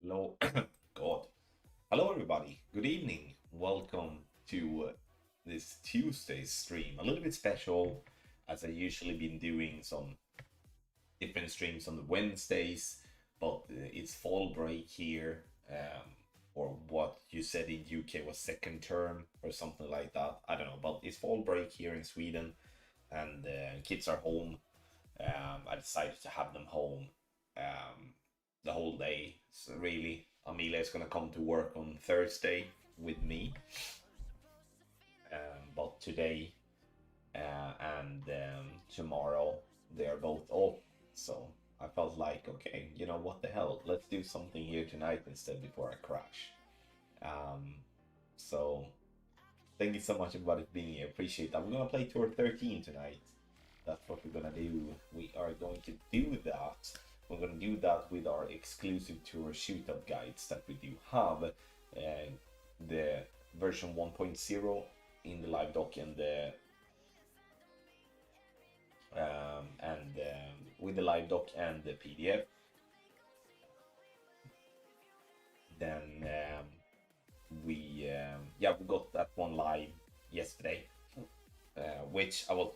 Hello, God. Hello, everybody. Good evening. Welcome to this Tuesday stream. A little bit special, as I usually been doing some different streams on the Wednesdays, but it's fall break here, or what you said in UK was second term or something like that. I don't know, but it's fall break here in Sweden, and kids are home. I decided to have them home um, the whole day. So really, Amelia is gonna come to work on Thursday with me, but today and tomorrow they are both off. So I felt like, okay, you know what the hell? Let's do something here tonight instead before I crash. Um, so thank you so much everybody for being here. Appreciate that. We're gonna play Tour 13 tonight. That's what we're gonna do. We are going to do that. We're gonna do that with our exclusive tour shoot-up guides that we do have. The version 1.0 in the live doc and the with the live doc and the PDF. Then we got that one live yesterday, which I was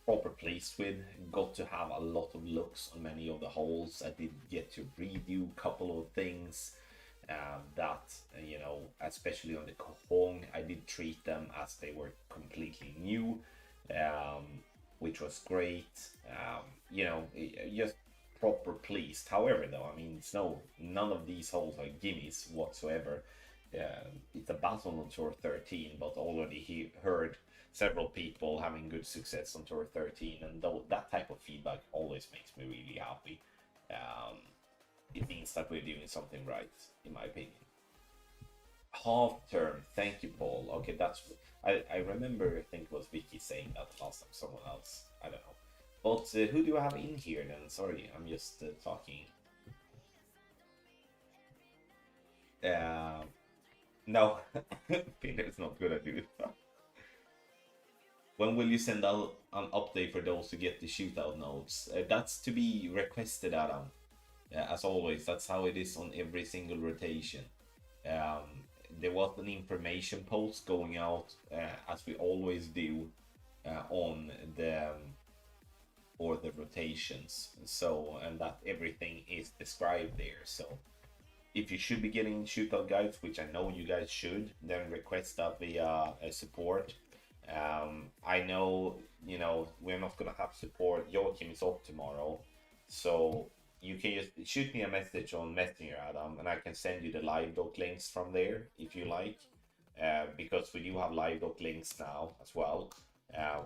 proper pleased with. Got to have a lot of looks on many of the holes. I did get to redo a couple of things that especially on the Cajon, I did treat them as they were completely new, which was great. Just proper pleased. However, though, I mean, none of these holes are gimmies whatsoever. It's a battle on Tour 13, but already he heard several people having good success on Tour 13, and that type of feedback always makes me really happy. It means that we're doing something right, in my opinion. Half term, thank you, Paul. Okay, I remember. I think it was Vicky saying that last time. Someone else, I don't know. But who do I have in here then? Sorry, I'm just talking. Uh, no, Peter's not good at doing that. When will you send out an update for those to get the shootout notes? That's to be requested, Adam. As always, that's how it is on every single rotation. Um, there was an information post going out, as we always do, on the or the rotations. So, and that everything is described there. So, if you should be getting shootout guides, which I know you guys should, then request that via support. I know, we're not gonna have support. Joachim is off tomorrow, so you can just shoot me a message on Messenger, Adam, and I can send you the live doc links from there if you like, because we do have live doc links now as well,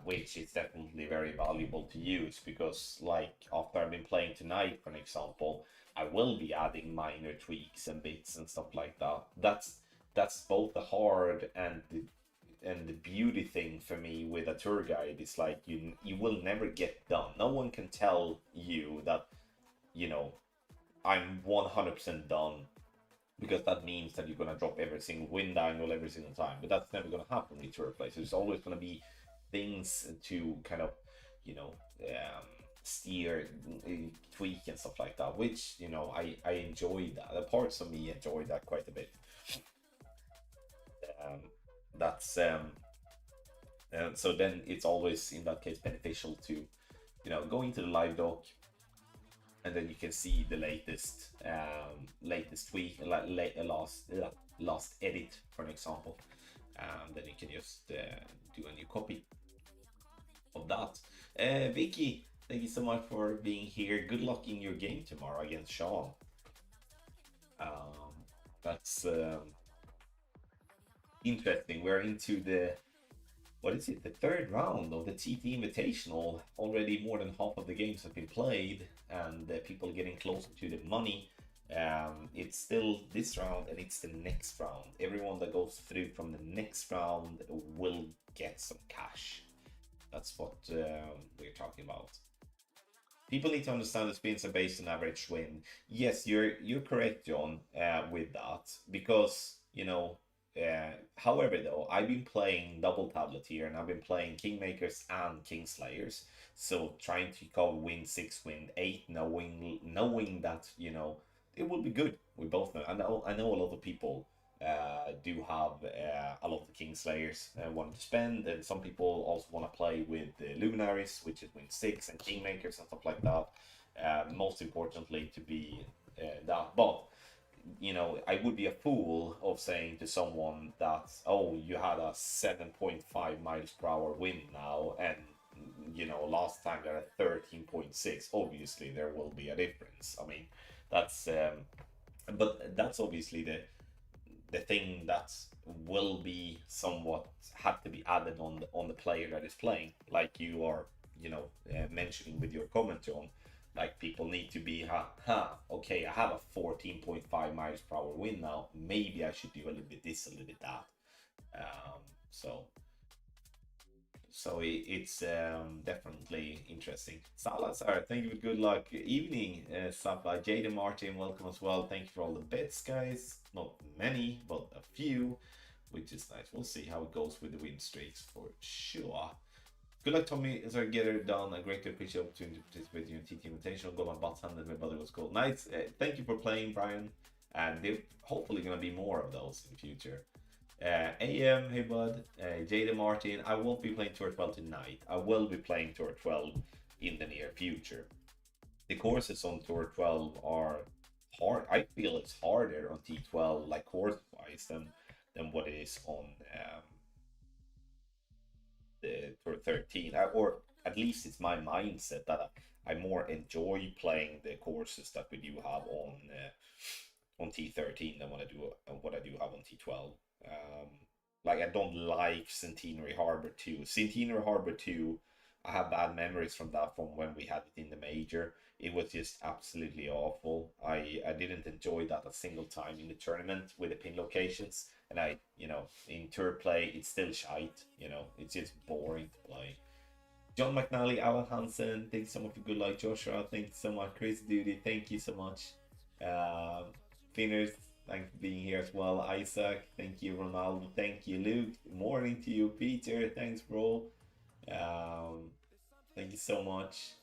which is definitely very valuable to use because, like, after I've been playing tonight, for an example, I will be adding minor tweaks and bits and stuff like that. That's both the hard and the beauty thing for me with a tour guide is like you will never get done. No one can tell you that you know I'm 100% done because that means that you're gonna drop every single wind angle every single time. But that's never gonna happen with tour plays. There's always gonna be things to kind of you know um, steer, tweak and stuff like that. Which I enjoy that. The parts of me enjoy that quite a bit. Um, that's So then it's always in that case beneficial to go into the live doc, and then you can see the latest tweak, last edit, for an example. Then you can just do a new copy of that. Vicky, thank you so much for being here. Good luck in your game tomorrow against Sean. That's interesting. We're into the what is it, the third round of the TT Invitational. Already more than half of the games have been played, and people are getting closer to the money. It's still this round, and it's the next round. Everyone that goes through from the next round will get some cash. That's what we're talking about. People need to understand the spins are based on average win. Yes, you're correct, John, with that, because however, though, I've been playing double tablet here, and I've been playing Kingmakers and Kingslayers. So trying to cover win 6, win 8, knowing that it will be good. We both know. I know a lot of people do have a lot of the Kingslayers wanting to spend, and some people also want to play with the Luminaries, which is Win 6 and Kingmakers and stuff like that. Most importantly, to be that. But I would be a fool of saying to someone that, oh, you had a 7.5 miles per hour wind now, and last time they're at 13.6. Obviously, there will be a difference. I mean, that's but that's obviously the thing that will be somewhat had to be added on the player that is playing, like you are mentioning with your comment on. Like, people need to be, okay, I have a 14.5 miles per hour wind now. Maybe I should do a little bit this, a little bit that. Um, so it's definitely interesting. Salazar, thank you for good luck. Evening, Safa. Jaden Martin, welcome as well. Thank you for all the bets, guys. Not many, but a few, which is nice. We'll see how it goes with the win streaks for sure. Good luck, Tommy. As I get it done, a great appreciate the opportunity to participate in your TT Invitational. Got my butts handed, my brother was cool. Nice. Thank you for playing, Brian. And they're hopefully going to be more of those in the future. AM, hey bud. Jada Martin, I won't be playing Tour 12 tonight. I will be playing Tour 12 in the near future. The courses on Tour 12 are hard. I feel it's harder on T12, like course-wise, than what it is on the Tour 13. Or at least it's my mindset that I more enjoy playing the courses that we do have on T13 than what I do have on T12. Like, I don't like Centenary Harbor 2. Centenary Harbor 2, I have bad memories from that from when we had it in the major. It was just absolutely awful. I didn't enjoy that a single time in the tournament with the pin locations. And in tour play, it's still shite. It's just boring to play. John McNally, Alan Hansen, thanks so much for good luck. Joshua, thank you so much. Crazy Duty, thank you so much. Finners, thanks for being here as well. Isaac, thank you. Ronaldo, thank you. Luke, morning to you. Peter, thanks, bro. Thank you so much.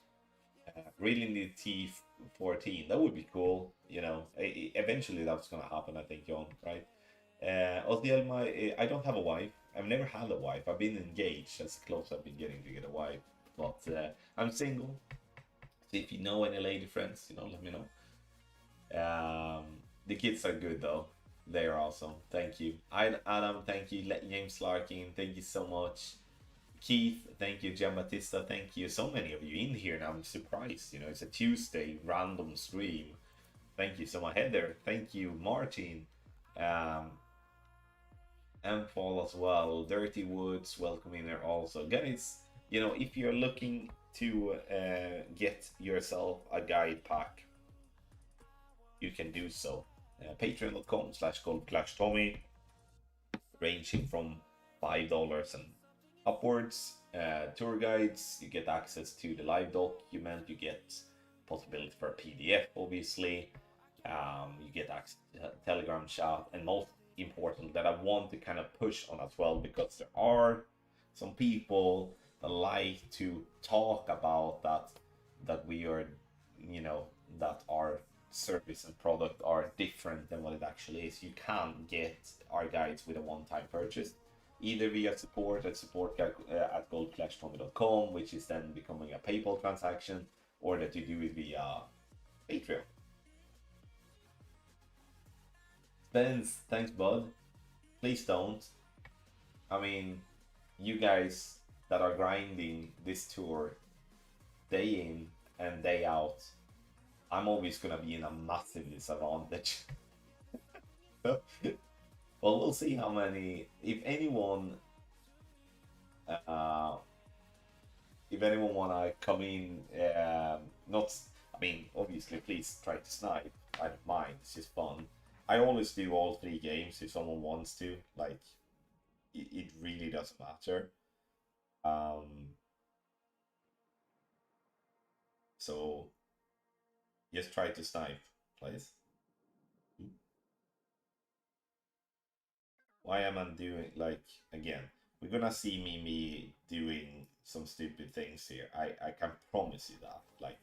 Really need T14. That would be cool. Eventually that's gonna happen, I think, John, right? Osdiel, I don't have a wife. I've never had a wife. I've been engaged. That's close I've been getting to get a wife. But I'm single. So if you know any lady friends, let me know. The kids are good though. They're awesome. Thank you. Adam, thank you. James Larkin, thank you so much. Keith, thank you. Giambattista, thank you. So many of you in here, and I'm surprised. It's a Tuesday random stream. Thank you so much. Heather, thank you. Martin, and Paul as well. Dirty Woods, welcome in there also. Guys, if you're looking to get yourself a guide pack, you can do so. Patreon.com/GoldClashTommy, ranging from $5 and upwards. Tour guides, you get access to the live document, you get possibility for a PDF, obviously. You get access to Telegram chat, and most important that I want to kind of push on as well, because there are some people that like to talk about that we are, that our service and product are different than what it actually is. You can get our guides with a one-time purchase, either via support at goldclashtommy.com, which is then becoming a PayPal transaction, or that you do it via Patreon. Spence, thanks, bud. Please don't. I mean, you guys that are grinding this tour day in and day out, I'm always gonna be in a massive disadvantage. Well, we'll see how many. If anyone wanna come in, not. I mean, obviously, please try to snipe. I don't mind. It's just fun. I always do all 3 games if someone wants to. Like, it really doesn't matter. So just try to snipe, please. Why am I doing, like, again? We're gonna see me doing some stupid things here. I can promise you that. Like,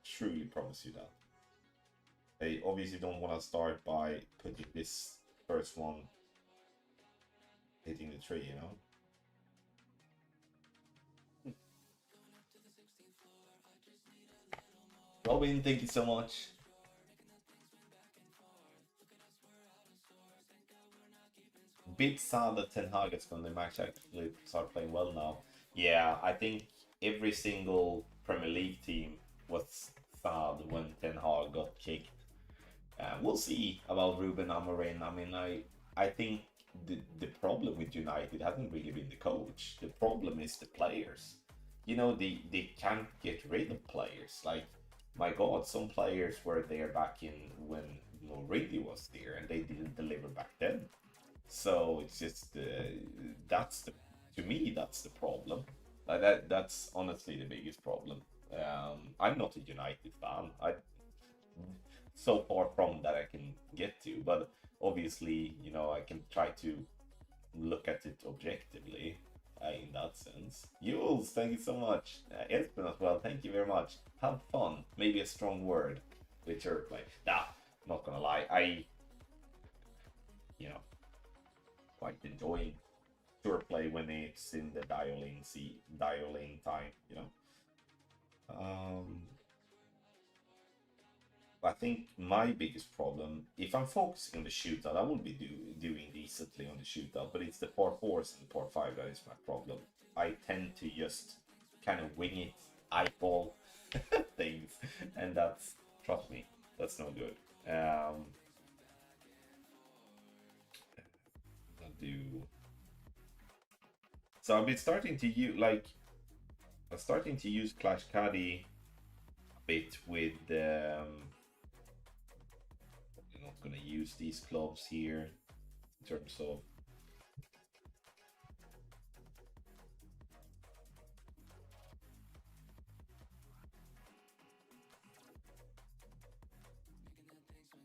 truly promise you that. I obviously don't want to start by putting this first one hitting the tree, you know? Robin, thank you so much. Bit sad that Ten Hag is going to match actually start playing well now. Yeah, I think every single Premier League team was sad when Ten Hag got kicked. We'll see about Ruben Amorim. I mean, I think the problem with United hasn't really been the coach. The problem is the players. You know, they can't get rid of players. Like, my God, some players were there back in when Mourinho was there, and they didn't deliver back then. So it's just that's the to me that's the problem. Like that's honestly the biggest problem. I'm not a United fan. I so far from that I can get to, but obviously I can try to look at it objectively in that sense. Jules, thank you so much. Espen as well, thank you very much. Have fun. Maybe a strong word with your play. Nah, not gonna lie. I you know quite enjoying tour play when it's in the dialing time, Um, I think my biggest problem, if I'm focusing on the shootout, I will be doing decently on the shootout, but it's the par fours and the par five that is my problem. I tend to just kind of wing it, eyeball things, and that's, trust me, that's no good. I'll do. So I've been starting to use I'm starting to use Clash Caddy a bit with. I'm not gonna use these clubs here in terms of.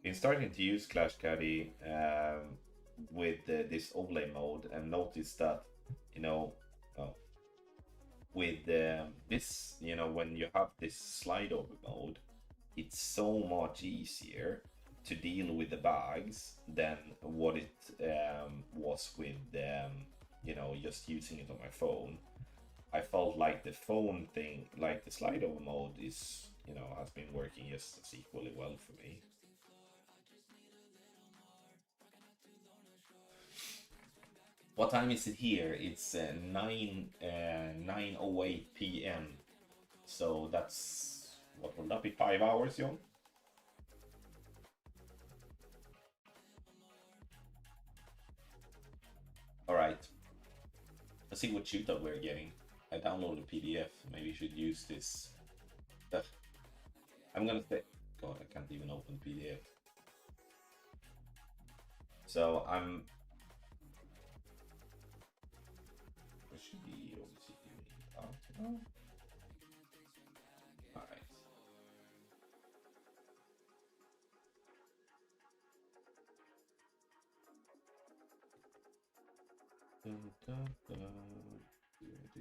Been starting to use Clash Caddy with this overlay mode and noticed that you know uh, with this when you have this slide over mode, it's so much easier to deal with the bags than what it was with just using it on my phone. I felt like the phone thing, like the slide over mode, is has been working just as equally well for me. What time is it here? It's 9:08 p.m. So that's, what will that be, 5 hours, John? All right. Let's see what shootout we're getting. I downloaded a PDF. Maybe you should use this. Ugh. I'm gonna say, God, I can't even open PDF. So I'm. What should be obviously doing? All right. Dun, dun, dun. Do.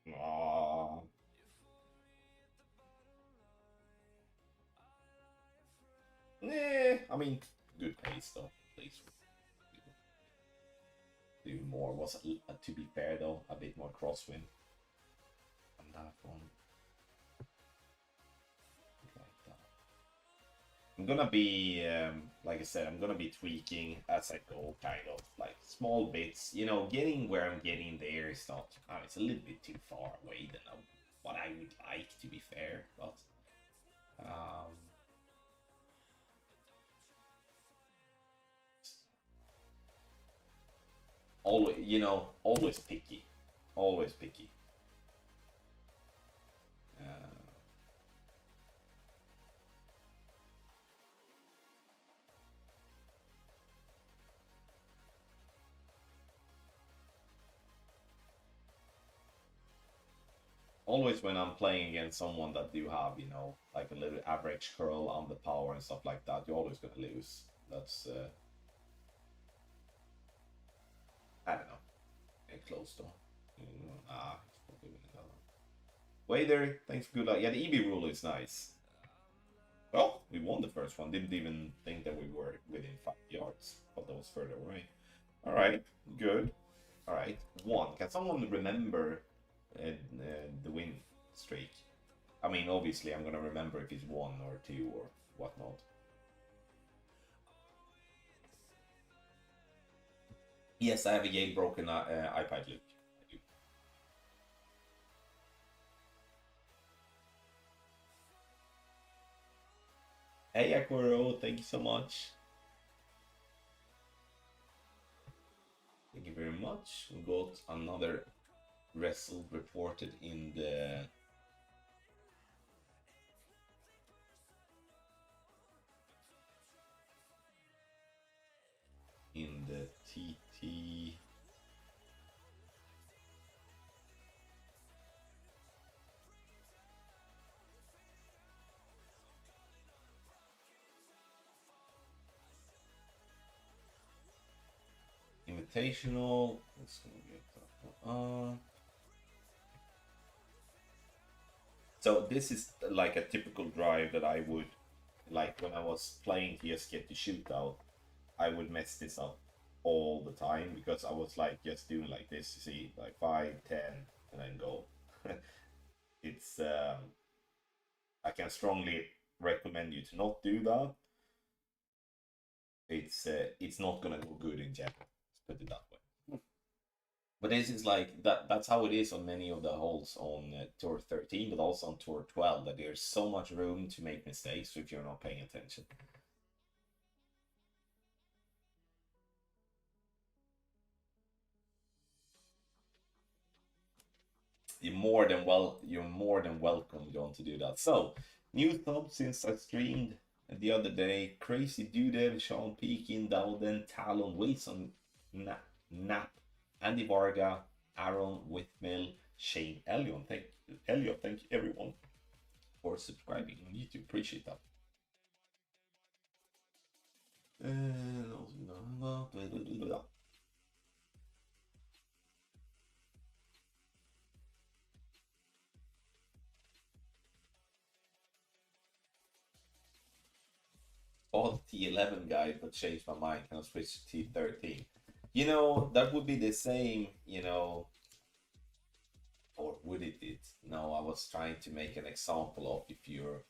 Aww. I mean, good pace though. Please do more. Was to be fair though, a bit more crosswind on that one. Like that. I'm gonna be, like I said, I'm gonna be tweaking as I go, kind of like small bits. Getting where I'm getting there is not. It's a little bit too far away than what I would like, to be fair, but. Um, always picky, always picky. Uh, always when I'm playing against someone that do have, you know, like a little average curl on the power and stuff like that, you're always gonna lose. That's I don't know. Get close though. It's probably winning that one. Wader, thanks for good luck. Yeah, the EB rule is nice. Well, we won the first one. Didn't even think that we were within 5 yards. But that was further away. All right, good. All right, one. Can someone remember the win streak? I mean, obviously, I'm gonna remember if it's 1 or 2 or whatnot. Yes, I have a jailbroken iPad, Luke. Hey, Aquaro, thank you so much. Thank you very much. We got another wrestle reported in the TT. Invitational. Let's get that. So this is like a typical drive that I would like when I was playing TSK to shootout. I would mess this up all the time because I was like just doing like this. You see, like 5, 10, and then go. It's I can strongly recommend you to not do that. It's not gonna go good in general. Let's put it that way. But this is like that's how it is on many of the holes on Tour 13, but also on Tour 12, that there's so much room to make mistakes if you're not paying attention. You're more than welcome, John, to do that. So, new thoughts since I streamed the other day. Crazy Dudev, Sean Pekin, Dowden, Talon, Wilson, Nap, Andy Varga, Aaron Whitmill, Shane Elliott. Thank you everyone for subscribing on YouTube. Appreciate that. All T11 guy, but changed my mind. Can I switch to T13? You know, that would be the same, you know, or would it? No, I was trying to make an example of if you're,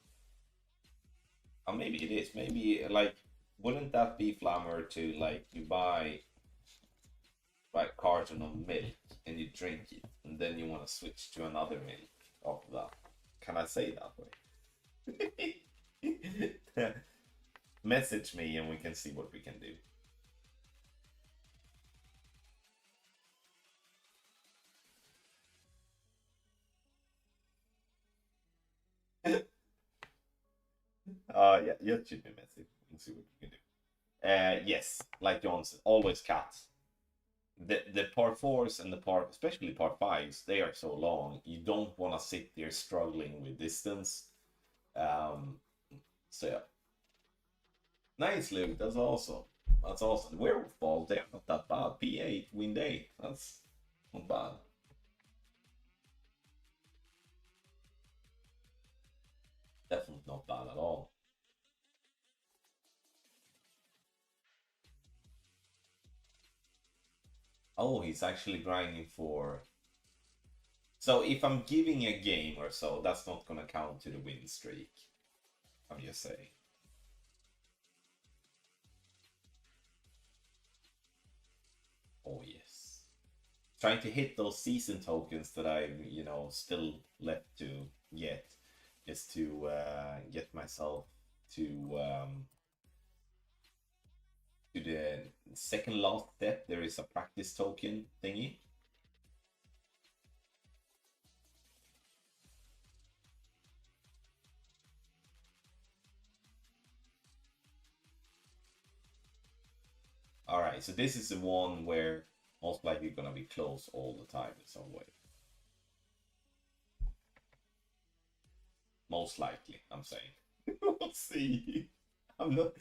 maybe it is. Maybe like, wouldn't that be Flammer to like you buy a carton of milk and you drink it, and then you want to switch to another milk after that? Can I say that way? Message me and we can see what we can do. Yeah, just shoot me a message and see what we can do. Yes, like Johnson, always cats. The par fours and the par, especially par fives, they are so long. You don't want to sit there struggling with distance. So yeah, nice, Luke. That's awesome. That's awesome. Werewolf balls, they're not that bad. P8, wind 8. That's not bad. Definitely not bad at all. Oh, he's actually grinding for. So if I'm giving a game or so, that's not gonna count to the win streak. I'm just saying. Oh yes. Trying to hit those season tokens that I, you know, still left to get, is to get myself to the second last step. There is a practice token thingy. All right, so this is the one where most likely gonna be close all the time in some way. Most likely, I'm saying. We'll see. I'm not.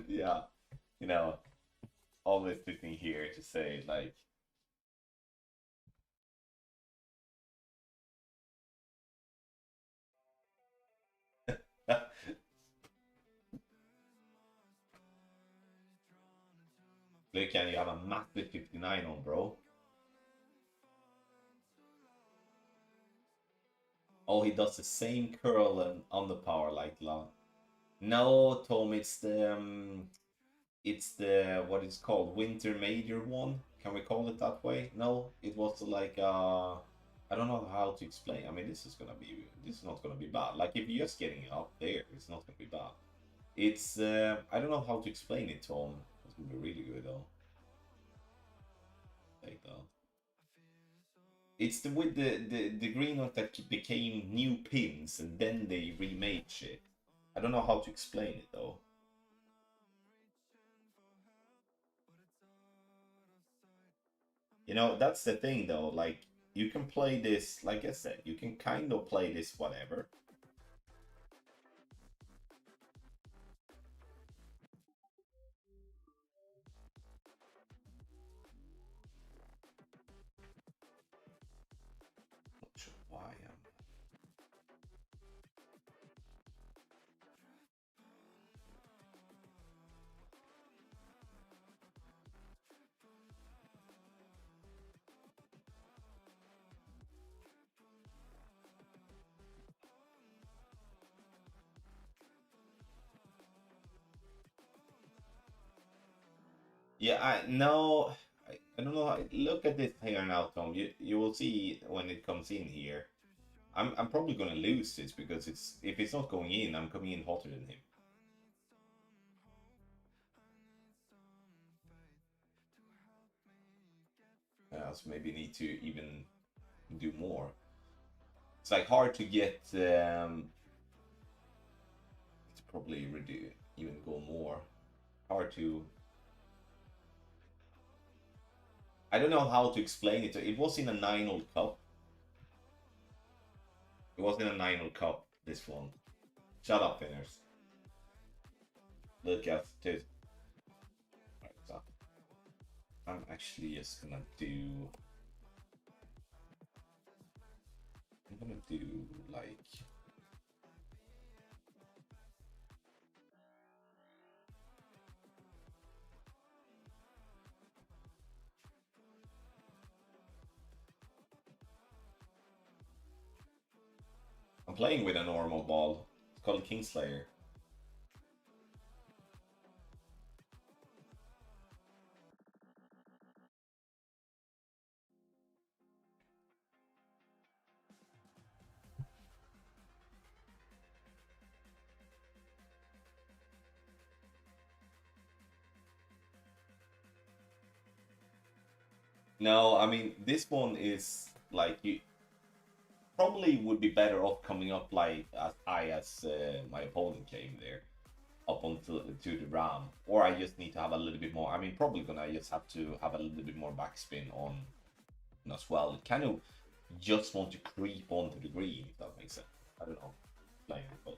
Yeah, you know, always sitting here to say like. Look, and you have a massive 59 on, bro. Oh, he does the same curl and underpower like long. No, Tom, it's the what it's called, winter major one. Can we call it that way? No, it was like I don't know how to explain. I mean, this is not gonna be bad. Like if you're just getting up there, it's not gonna be bad. It's I don't know how to explain it, Tom. It's gonna be really good though. Like that. It's the with the Griiiind that became new pins and then they remade shit. I don't know how to explain it though. You know, that's the thing though. Like you can play this, like I said, you can kind of play this whatever. Not sure why Yeah, I no, I don't know. Look at this here now, Tom. You will see when it comes in here. I'm probably gonna lose this because it's if it's not going in, I'm coming in hotter than him. So maybe need to even do more. It's like hard to get to probably reduce even go more. Hard to. I don't know how to explain it. It was in a 9-hole cup. It was in a 9-hole cup. This one. Shut up, Finners. Look at it. Right, so I'm actually just gonna do. I'm gonna do like. I'm playing with a normal ball. It's called Kingslayer. No, I mean this one is like you probably would be better off coming up like as high as my opponent came there up onto to the ram, or I just need to have a little bit more. I mean, probably gonna just have to have a little bit more backspin on as well. Kind of just want to creep onto the green, if that makes sense. I don't know, playing but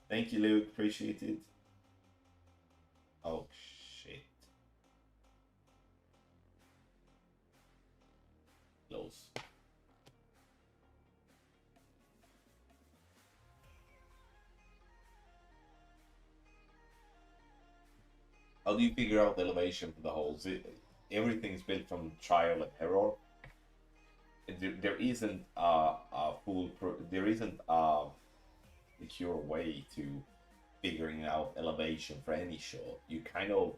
thank you, Luke. Appreciate it. Oh shit, close. How do you figure out the elevation for the holes? Everything's built from trial and error. There isn't there isn't a secure way to figuring out elevation for any shot. You kind of,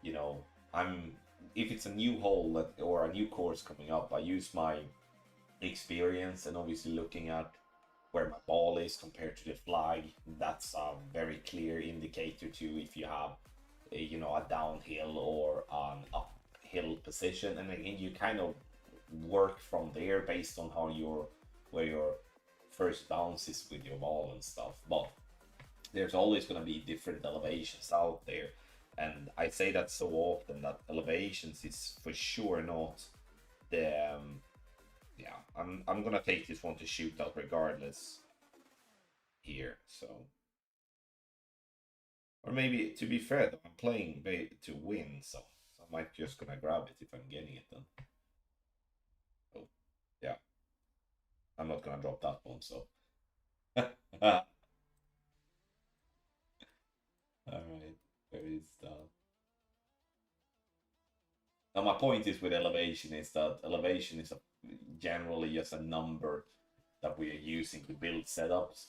you know, I'm if it's a new hole or a new course coming up, I use my experience and obviously looking at where my ball is compared to the flag. That's a very clear indicator to if you have a downhill or an uphill position, and again you kind of work from there based on how your where your first bounces with your wall and stuff, but there's always going to be different elevations out there. And I say that so often that elevations is for sure not the yeah, I'm gonna take this one to shootout regardless here. So, or maybe to be fair though, I'm playing to win, so I might just gonna grab it if I'm getting it then. Oh yeah, I'm not gonna drop that one. So all right, where is that? Now my point is with elevation is that elevation is generally just a number that we are using to build setups.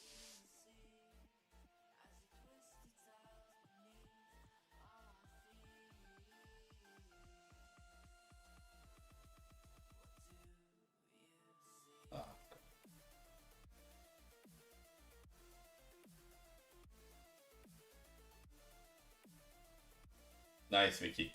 Ah, nice, Vicky.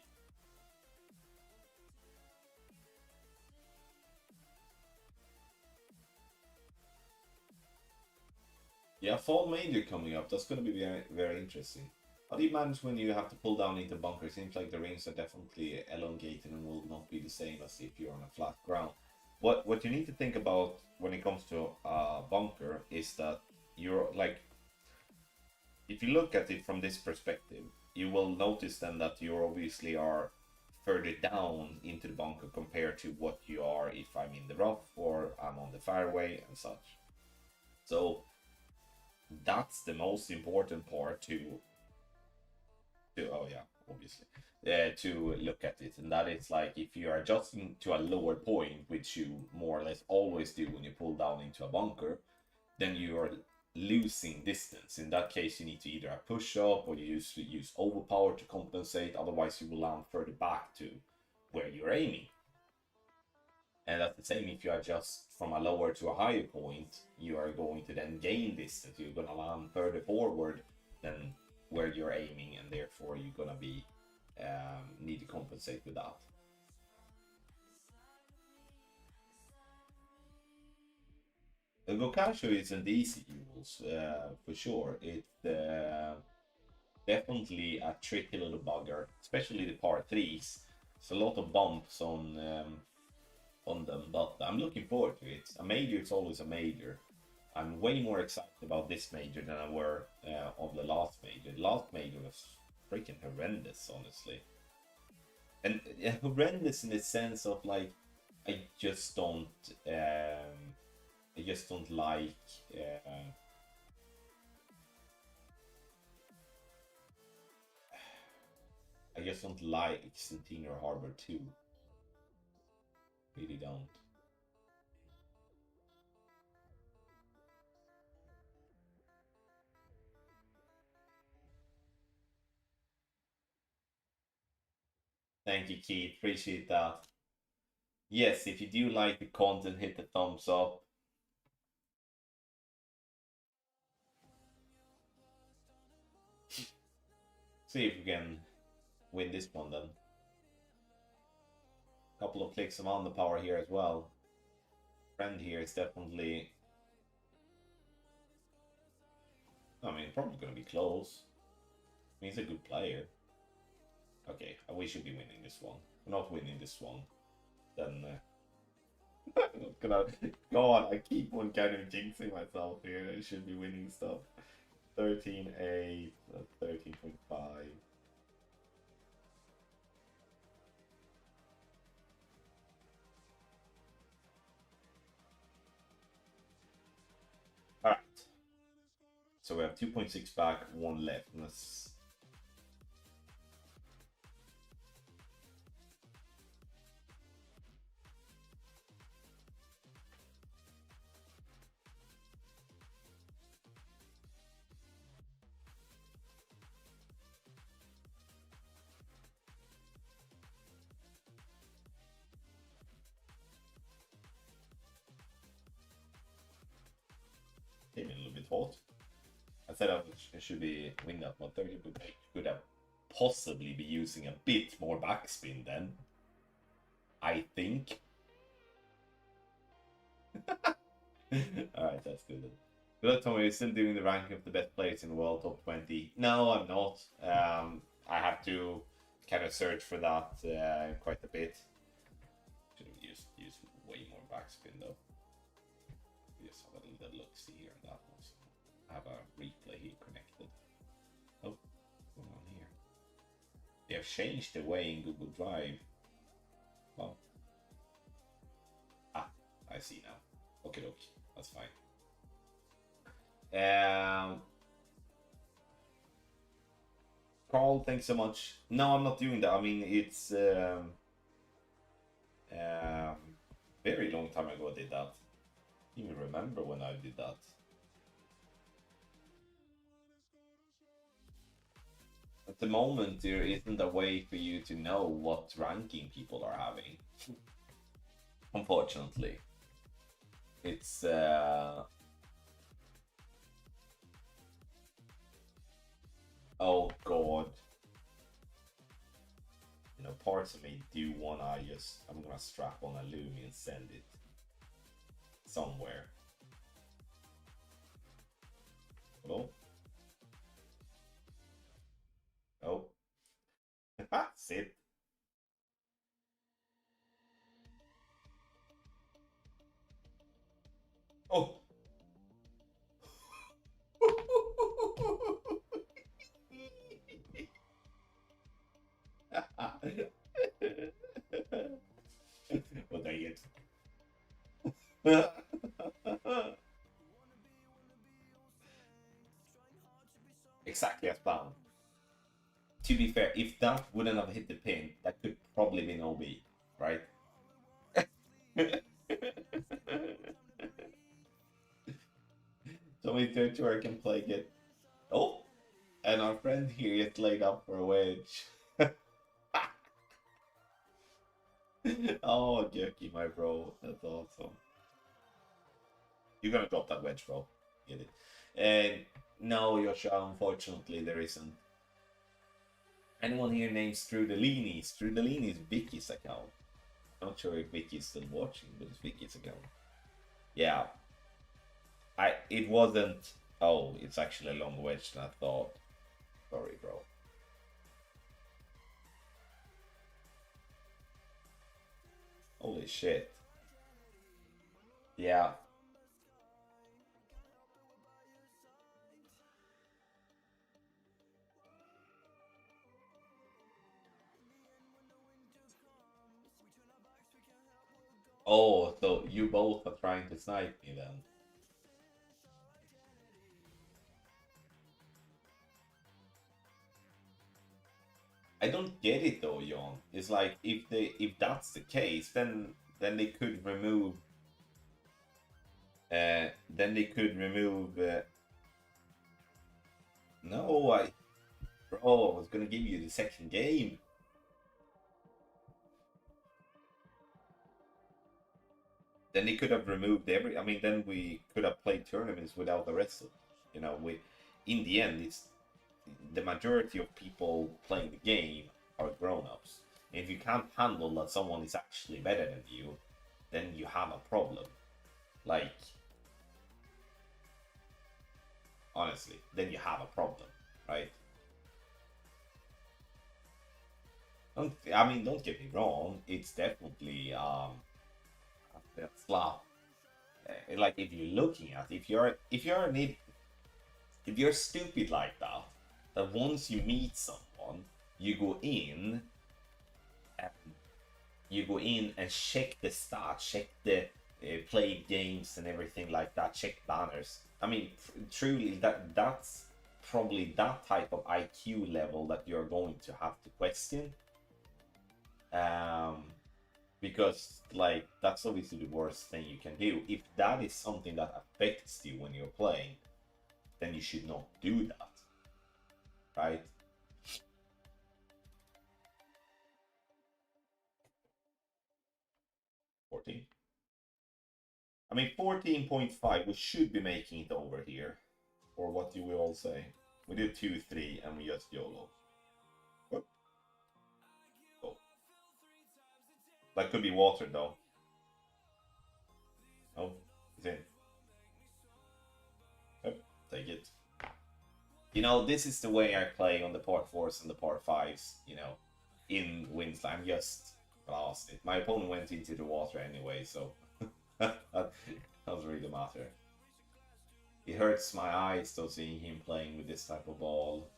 Yeah, fall major coming up. That's going to be very, very interesting. How do you manage when you have to pull down into bunker? Seems like the rings are definitely elongated and will not be the same as if you're on a flat ground. What you need to think about when it comes to bunker is that you're like, if you look at it from this perspective, you will notice then that you obviously are further down into the bunker compared to what you are if I'm in the rough or I'm on the fairway and such. So that's the most important part to oh yeah, obviously, to look at it, and that is like if you are adjusting to a lower point, which you more or less always do when you pull down into a bunker, then you are losing distance. In that case, you need to either push up or you use overpower to compensate. Otherwise, you will land further back to where you're aiming. And that's the same if you adjust from a lower to a higher point, you are going to then gain distance. You're going to land further forward than where you're aiming, and therefore you're going to be need to compensate with that. The Gokasho isn't easy rules, for sure. It's definitely a tricky little bugger, especially the par threes. It's a lot of bumps on them, but I'm looking forward to it. A major is always a major. I'm way more excited about this major than I were on the last major. The last major was freaking horrendous, honestly. And horrendous in the sense of like, I just don't, I just don't like. I just don't like Centennial Harbor 2. Really don't. Thank you, Keith. Appreciate that. Yes, if you do like the content, hit the thumbs up. See if we can win this one then. Couple of clicks around the power here as well. Friend here is definitely. I mean, probably going to be close. I mean, he's a good player. Okay, we should be winning this one. We're not winning this one. Then. I'm not gonna. God, I keep on kind of jinxing myself here. I should be winning stuff. 13-8, 13.5. Alright. So we have 2.6 back, 1 left. And that's... Came in a little bit hot. I said I should be win that 130, but I could have possibly be using a bit more backspin then. I think. Alright, that's good. Good luck, Tommy. You're still doing the ranking of the best players in the world, top 20. No, I'm not. I have to kind of search for that quite a bit. Should have used way more backspin though. Just have a little look see here on that one. So I have a replay here connected. Oh, what's going on here? They have changed the way in Google Drive. Well, I see now. Okay, that's fine. Carl, thanks so much. No, I'm not doing that. I mean, it's very long time ago I did that. I don't even remember when I did that. At the moment, there isn't a way for you to know what ranking people are having. Unfortunately. It's oh god. You know, parts of me do wanna I'm gonna strap on a Lumi and send it somewhere. Hello? Oh. Sit. Oh. Well, dang it. Exactly as planned. To be fair, if that wouldn't have hit the pin, that could probably been OB, right? So we turn to where I can play it. Oh, and our friend here gets laid up for a wedge. Oh, Yucky, my bro. That's awesome. You're gonna drop that wedge, bro. Get it. And no, Yosha, unfortunately, there isn't. Anyone here named Strudellini? Strudellini is Vicky's account. Not sure if Vicky's still watching, but it's Vicky's account. Yeah. It wasn't. Oh, it's actually a long wedge than I thought. Sorry, bro. Holy shit. Yeah. Oh, so you both are trying to snipe me then? I don't get it though, Jon. It's like if that's the case, then they could remove. Then they could remove. No, bro, I was gonna give you the second game. Then they could have removed every. I mean, then we could have played tournaments without the rest of. You know, in the end, it's the majority of people playing the game are grown-ups. If you can't handle that someone is actually better than you, then you have a problem. Like, honestly, then you have a problem, right? Don't get me wrong. It's definitely that slap. Like if you're looking at, if you're stupid like that, that once you meet someone, you go in and check the stats, check the played games and everything like that, check banners. I mean, truly, that's probably that type of IQ level that you're going to have to question. Because like that's obviously the worst thing you can do. If that is something that affects you when you're playing, then you should not do that, right? 14. I mean, 14.5, we should be making it over here. Or what do we all say? We did 2-3 and we just YOLO. Whoop. Oh. That could be water though. Oh, it's in. You know, this is the way I play on the part fours and the part fives. You know, in Windsor, I'm just lost it. My opponent went into the water anyway, so that doesn't really matter. It hurts my eyes though seeing him playing with this type of ball.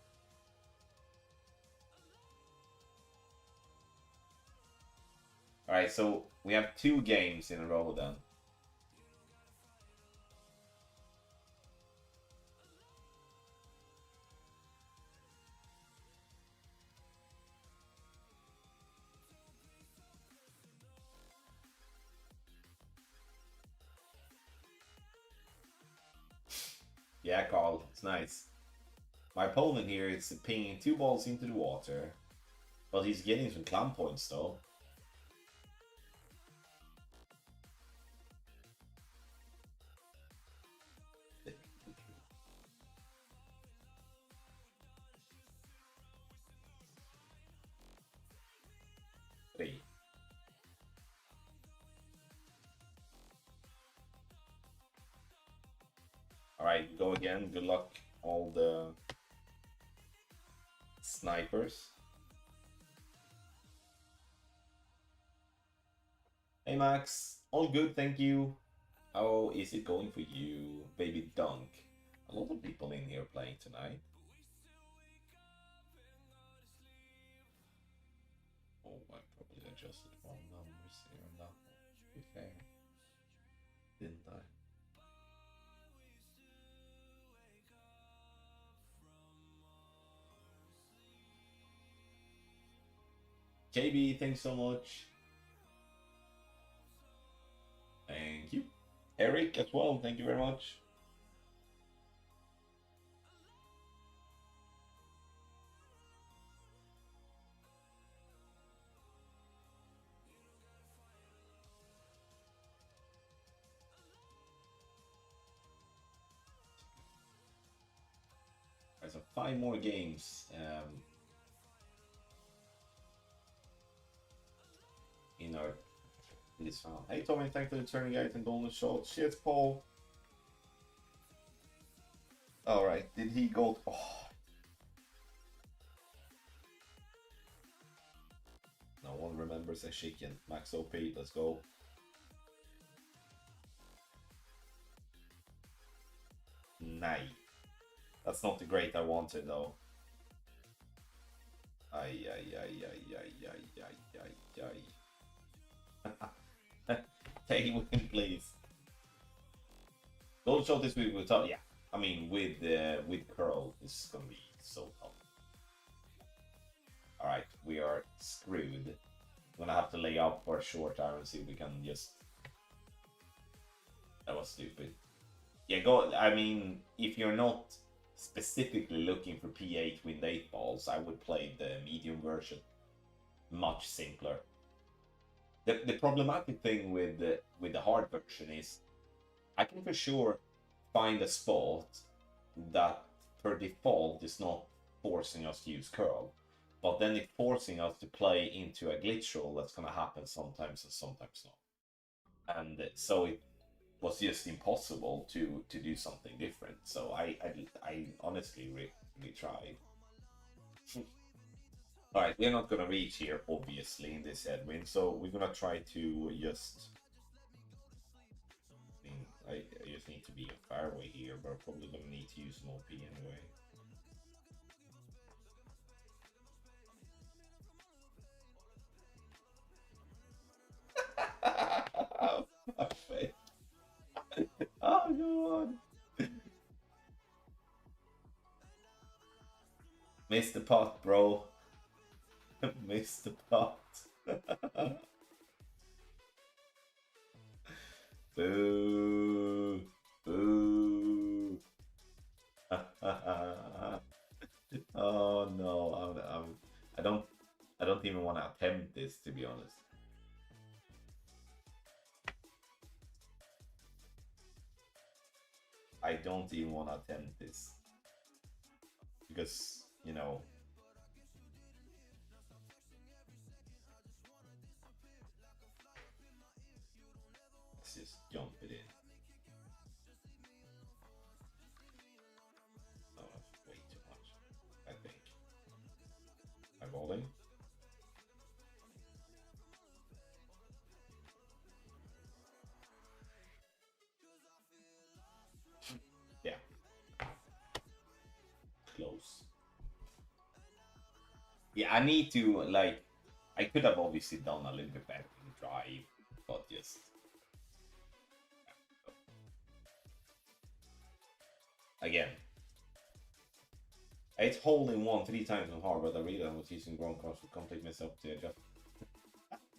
Alright, so we have 2 games in a row then. Yeah, Carl, it's nice. My opponent here is pinging 2 balls into the water, but he's getting some clam points though. Three. Alright, go again. Good luck, all the snipers. Hey Max, all good, thank you. How is it going for you, baby Dunk? A lot of people in here playing tonight. Oh, I probably adjusted wrong numbers here on that one, to be fair. Didn't I? KB, thanks so much. Thank you. Eric as well, thank you very much. Alright, so 5 more games. In this round. Hey Tommy, thanks for the turning guide and golden shot. Shit, Paul. Alright, did he go? Oh. No one remembers a chicken. Max OP, let's go. Nay. That's not the great I wanted though. Ay, ay, ay, ay, ay, ay, ay, ay, ay. Tailwind, please. Golden shot this week with yeah. I mean, with curl, this is gonna be so tough. All right, we are screwed. I'm gonna have to lay up for a short time and see if we can just. That was stupid. Yeah, go. I mean, if you're not specifically looking for P8 wind 8 balls, I would play the medium version. Much simpler. The problematic thing with the hard version is I can for sure find a spot that per default is not forcing us to use curl, but then it's forcing us to play into a glitch roll that's going to happen sometimes and sometimes not. And so it was just impossible to do something different. So I honestly really tried. Alright, we're not gonna reach here, obviously, in this headwind, so we're gonna try to just... I mean, I just need to be a fairway here, but I'm probably gonna need to use an OP anyway. Perfect. Oh god! Missed the pot, bro. Missed the pot. Boo! Boo! Oh no! I don't even want to attempt this, to be honest. I don't even want to attempt this because, you know, let's just jump it in. Oh, that's way too Yeah, I need to, like, I could have obviously done a little bit better in drive, but just again, it's hole in one 3 times on hard, but I really was using ground cross to complete myself to adjust.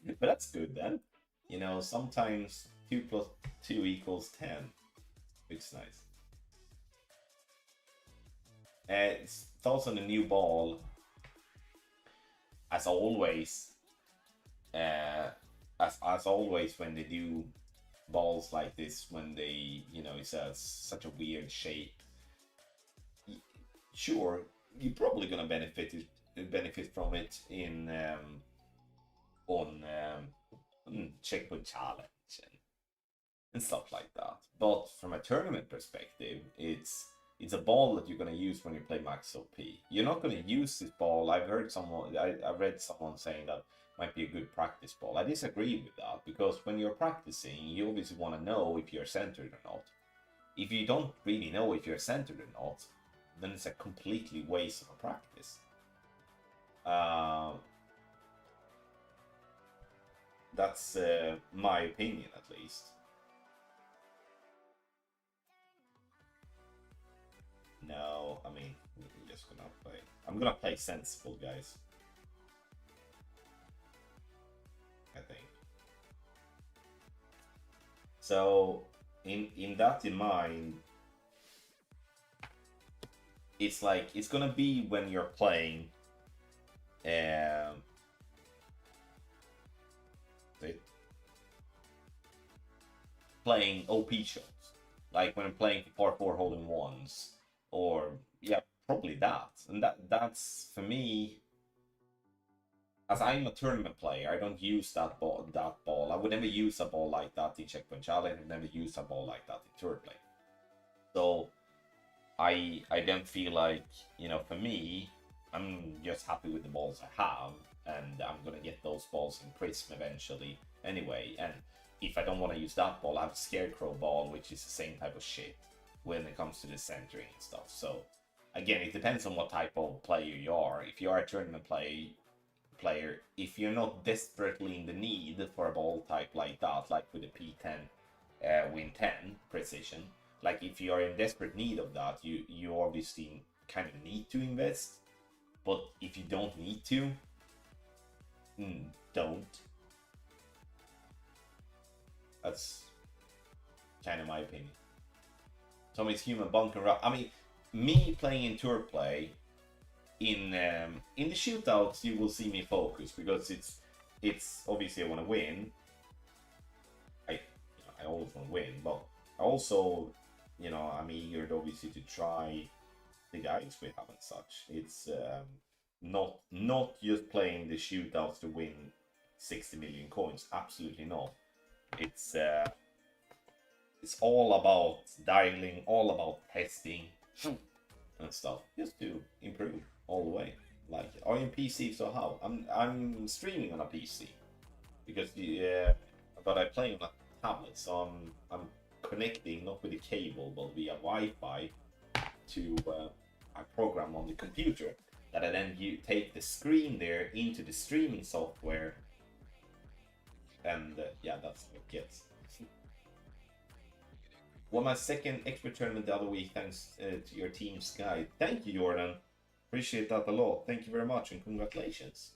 But that's good then. You know, sometimes 2 plus 2 equals 10. It's nice. Thoughts on the new ball. As always, uh, as always, when they do balls like this, when they, you know, it's such a weird shape. Sure, you're probably gonna benefit from it in on checkpoint challenge and stuff like that. But from a tournament perspective, it's a ball that you're gonna use when you play max OP. You're not gonna use this ball. I've heard someone, I read someone saying that might be a good practice ball. I disagree with that because when you're practicing, you obviously want to know if you're centered or not. If you don't really know if you're centered or not, then it's a completely waste of a practice. That's my opinion, at least. No, I mean, I'm just gonna play. I'm gonna play sensible, guys. I think. So, in that in mind, it's like it's gonna be when you're playing. Playing OP shots, like when I'm playing for par 4 holding ones, or yeah, probably that. And that's for me. As I'm a tournament player, I don't use that ball. I would never use a ball like that in checkpoint challenge. I'd never use a ball like that in tour play. So I then feel like, you know, for me, I'm just happy with the balls I have, and I'm gonna get those balls in Prism eventually anyway. And if I don't want to use that ball, I have a Scarecrow ball, which is the same type of shit when it comes to the centering and stuff. So again, it depends on what type of player you are. If you are a tournament player, if you're not desperately in the need for a ball type like that, like with the P10 Win 10 precision, like if you are in desperate need of that, you obviously kind of need to invest. But if you don't need to, don't. That's kind of my opinion. Tommy's human bunker rock. I mean, me playing in tour play, in the shootouts, you will see me focus because it's obviously I want to win. I always want to win, but also, you know, I'm eager obviously to try the guys we have and such. It's not just playing the shootouts to win 60 million coins. Absolutely not. It's all about dialing, all about testing and stuff, just to improve all the way. Like, are you on PC? So how? I'm streaming on a PC because but I play on a tablet, so I'm connecting not with a cable but via Wi-Fi to a program on the computer that I then take the screen there into the streaming software, and yeah, that's how it gets. Won my second expert tournament the other week thanks to your team's guide. Thank you, Jordan. Appreciate that a lot. Thank you very much and congratulations.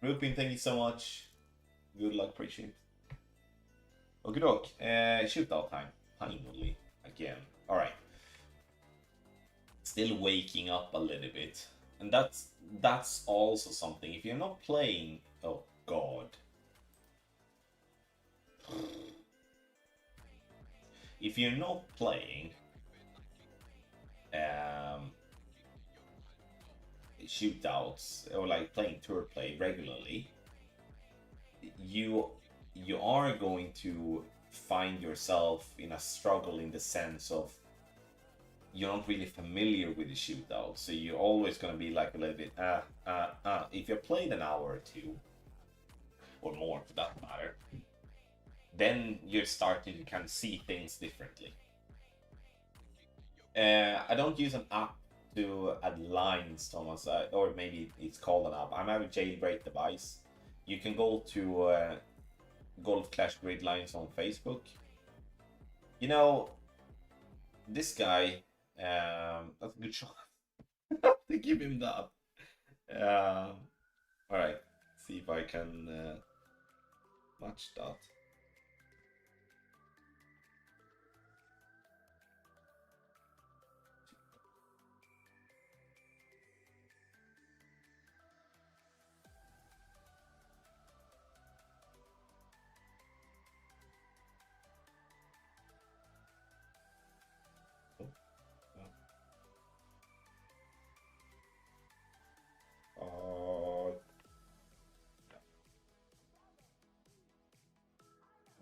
Rupin, thank you so much. Good luck, appreciate it. Okay, doc. Shootout time. Finally, again. Alright. Still waking up a little bit. And that's also something. If you're not playing... Oh, God. If you're not playing shootouts or like playing tour play regularly, you are going to find yourself in a struggle in the sense of you're not really familiar with the shootout, so you're always going to be like a little bit if you've played an hour or two or more for that matter, then you're starting to kind of see things differently. I don't use an app to add lines, Thomas, or maybe it's called an app. I'm having jailbreak device. You can go to Golf Clash Grid Lines on Facebook. You know, this guy, that's a good shot. To give him that. All right, see if I can match that. Oh,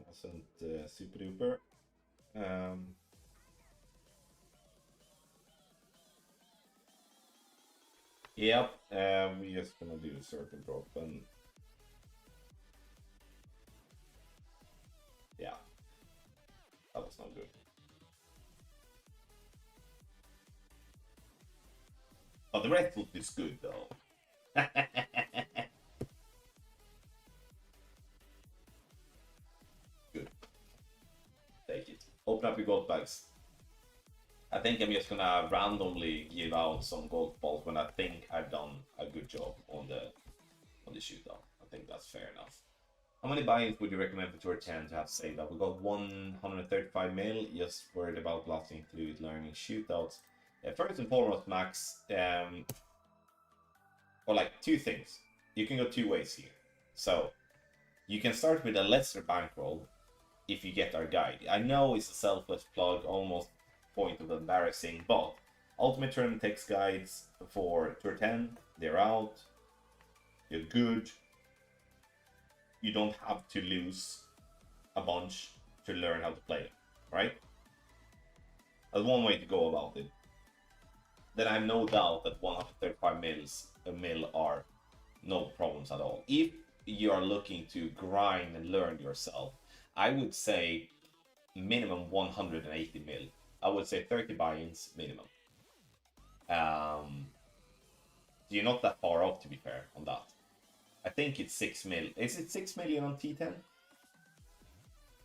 wasn't super duper. Yep, we're just gonna do a circle drop and yeah, that was not good. But the red foot is good though. Good. Take it. Open up your gold bags. I think I'm just gonna randomly give out some gold balls when I think I've done a good job on the shootout. I think that's fair enough. How many buy-ins would you recommend for Tour 10 to have saved up? We got 135 mil, just worried about blasting through it, learning shootouts. First and foremost, Max, or like two things. You can go two ways here. So, you can start with a lesser bankroll if you get our guide. I know it's a selfless plug, almost point of embarrassing, but Ultimate Tournament takes guides for Tour 10, they're out, you're good. You don't have to lose a bunch to learn how to play it, right? That's one way to go about it. Then I have no doubt that 135 mil are no problems at all. If you are looking to grind and learn yourself, I would say minimum 180 mil. I would say 30 buy-ins minimum. You're not that far off, to be fair, on that. I think it's 6 mil. Is it 6 million on T10?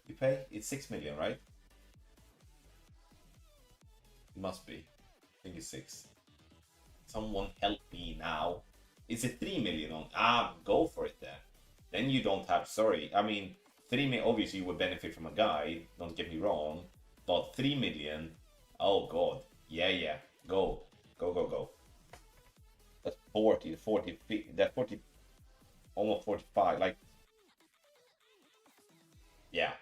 You pay? It's 6 million, right? It must be. I think it's 6. Someone help me now. Is it 3 million on? Go for it then. Then you don't have, sorry. I mean, 3 million, obviously you would benefit from a guide, don't get me wrong. But 3 million, oh god. Yeah. Go. Go. That's 40, 40, almost 45, like, yeah.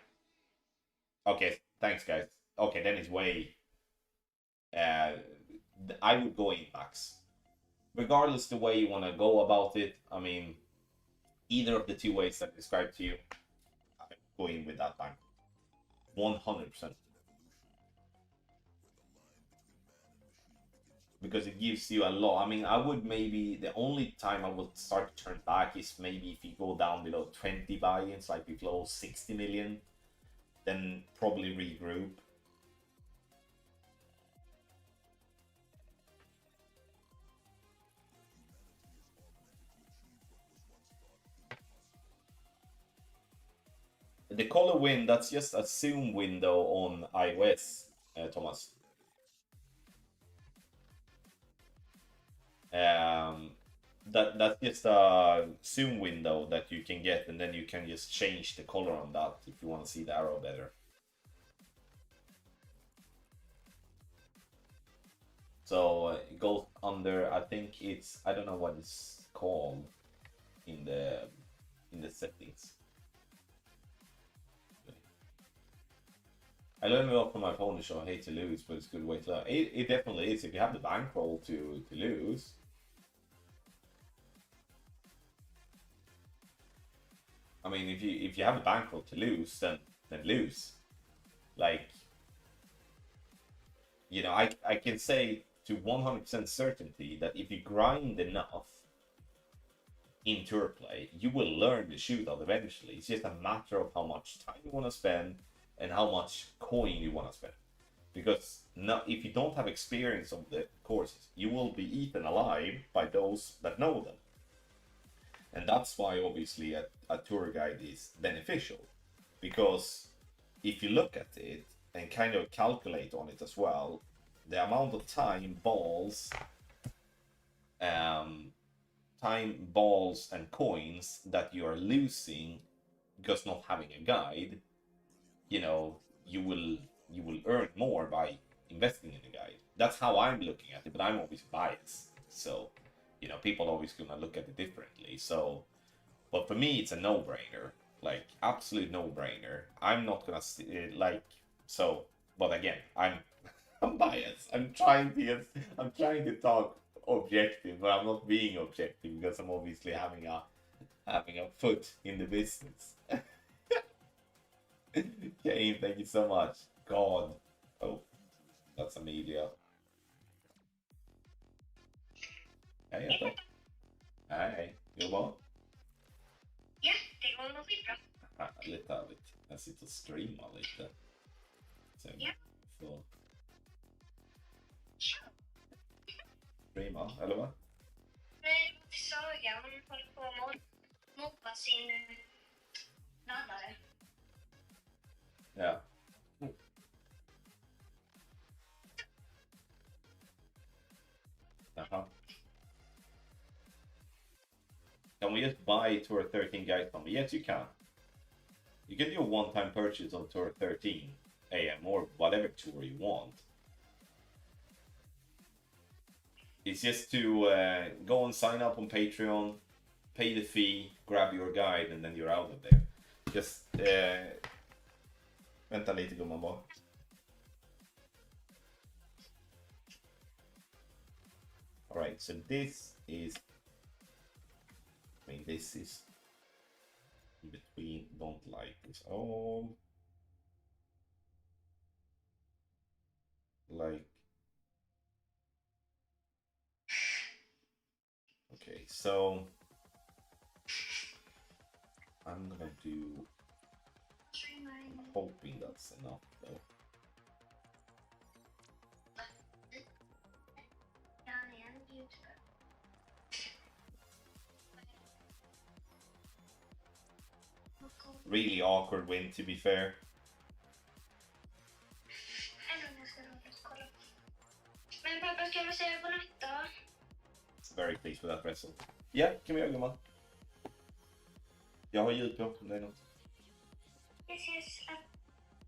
Okay, thanks guys. Okay, then it's way, I would go in max. Regardless the way you want to go about it, I mean, either of the two ways that I described to you, I'm going with that bank. 100%. Because it gives you a lot. I mean, I would maybe, the only time I would start to turn back is maybe if you go down below 20 buy-ins, like below 60 million, then probably regroup. The color win, that's just a zoom window on iOS, Thomas. That's just a zoom window that you can get, and then you can just change the color on that if you want to see the arrow better. So it goes under, I think it's, I don't know what it's called in the settings. I learned a lot from my opponent show. I hate to lose, but it's a good way to learn. It definitely is. If you have the bankroll to lose, I mean, if you have the bankroll to lose, then lose. Like, you know, I can say to 100% certainty that if you grind enough in tour play, you will learn the shootout eventually. It's just a matter of how much time you want to spend and how much coin you want to spend. Because now, if you don't have experience of the courses, you will be eaten alive by those that know them. And that's why obviously a tour guide is beneficial. Because if you look at it and kind of calculate on it as well, the amount of balls and coins that you are losing because not having a guide, you know, you will earn more by investing in a guide. That's how I'm looking at it, but I'm always biased. So, you know, people are always gonna look at it differently. So, but for me, it's a no-brainer, like absolute no-brainer. I'm not gonna like so. But again, I'm biased. I'm trying to talk objective, but I'm not being objective because I'm obviously having a foot in the business. Kane, thank you so much. God. Oh, that's Amelia. Hej, Ette. Hej, går det bra? Ja, det går nog skitbra. Härligt, härligt. Jag sitter och streamar lite. Sen Ja. får streama, eller vad? Nej, till Saga. Hon håller på att mobba sin lärare. Ja. Jaha. Can we just buy Tour 13 guys from me? Yes, you can. You can do a one-time purchase on Tour 13 AM or whatever tour you want. It's just to go and sign up on Patreon, pay the fee, grab your guide, and then you're out of there. Just vänta lite gumman bara. Alright, so this is, I mean, this is in between, don't like this all. Like, okay, so I'm gonna do, I'm hoping that's enough though. Really awkward win, to be fair. Men pappa, ska vi säga godnatt då? Very pleased with that wrestle. Ja, kan vi göra gumman. Jag har ljud på om det är något. Vi ses.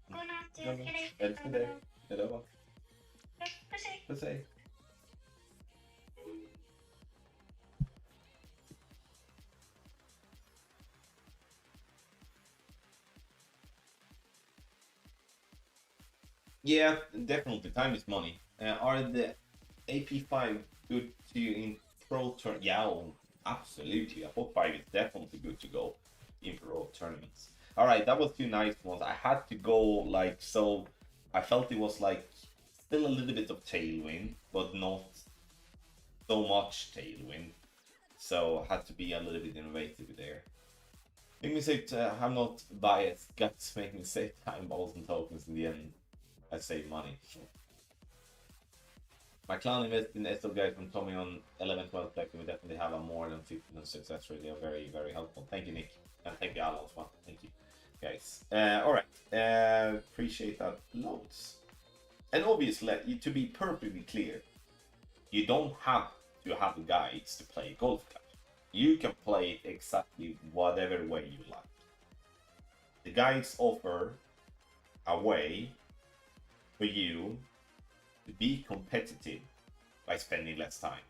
Godnatt, jag älskar dig. Älskar dig. Hejdå va. Puss hej. Puss hej. Yeah, definitely. Time is money. Are the AP5 good to you in pro turn? Yeah, oh, absolutely. I thought 5 is definitely good to go in pro tournaments. All right, that was two nice ones. I had to go like so. I felt it was like still a little bit of tailwind, but not so much tailwind. So I had to be a little bit innovative there. Make me say I'm not biased. Guts make me save time, balls, and tokens in the end. I save money. My clan invested in SL guys from Tommy on 11-12 deck. We definitely have a more than 15% success rate. They are very, very helpful. Thank you, Nick. And thank you, Alan, as well. Thank you, guys. Alright. Appreciate that loads. And obviously, to be perfectly clear, you don't have to have guides to play Golf Cup. You can play it exactly whatever way you like. The guides offer a way for you to be competitive by spending less time,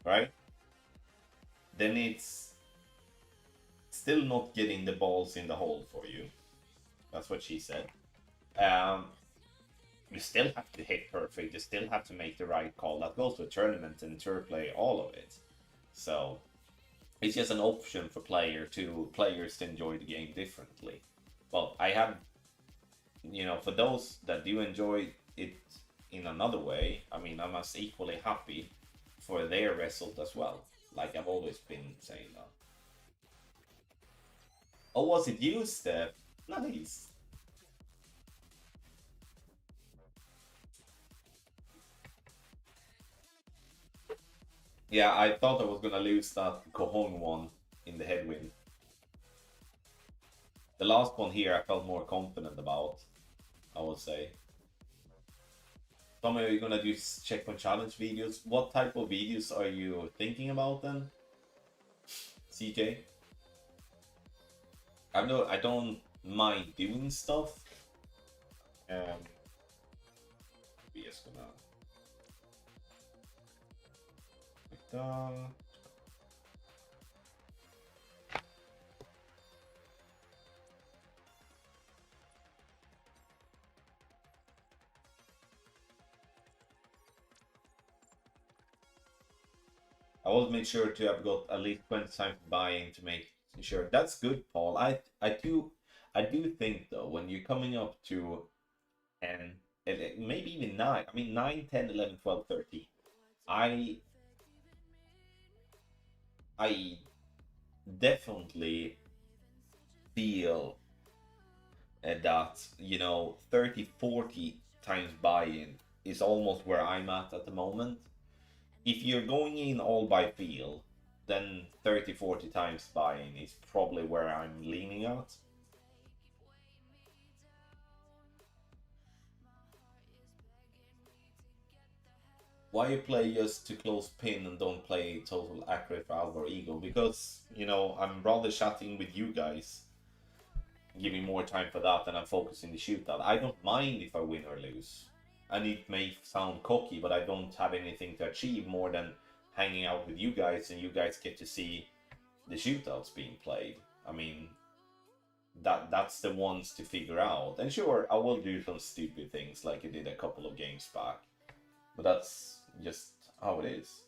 right? Then it's still not getting the balls in the hole for you. That's what she said. You still have to hit perfect. You still have to make the right call. That goes to a tournament and tour play, all of it. So it's just an option for players to enjoy the game differently. Well, I have, you know, for those that do enjoy it in another way, I mean, I'm as equally happy for their result as well. Like I've always been saying that. Oh, was it you, Steph? Nice. Yeah, I thought I was gonna lose that Kohong one in the headwind. The last one here I felt more confident about, I would say. Tom, are you gonna do checkpoint challenge videos? What type of videos are you thinking about then, CJ? I don't mind doing stuff. We just gonna like that. I always make sure to have got at least 20 times buying to make sure. That's good, Paul. I do think though when you're coming up to and maybe even 9, I mean 9, 10, 11, 12, 13. I definitely feel that 30, 40 times buy-in is almost where I'm at the moment. If you're going in all by feel, then 30, 40 times buy-in is probably where I'm leaning at. Why you play just to close pin and don't play total accurate for Alvar Eagle? Because, I'm rather chatting with you guys, giving more time for that than I'm focusing the shootout. I don't mind if I win or lose. And it may sound cocky, but I don't have anything to achieve more than hanging out with you guys, and you guys get to see the shootouts being played. I mean, that's the ones to figure out. And sure, I will do some stupid things like I did a couple of games back, but that's just how it is.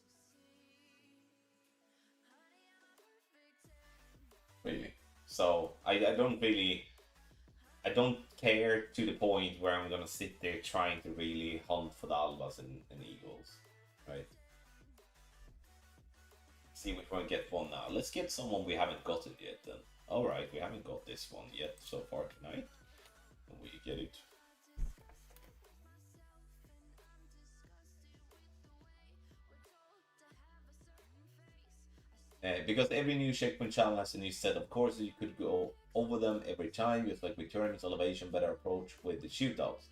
Really. So I don't care to the point where I'm gonna sit there trying to really hunt for the Albas and Eagles, right? See which one get one now. Let's get someone we haven't gotten yet then. Alright, we haven't got this one yet so far tonight. We get it. Because every new checkpoint challenge has a new set of courses, you could go over them every time, just like with tournaments, elevation, better approach with the shootouts.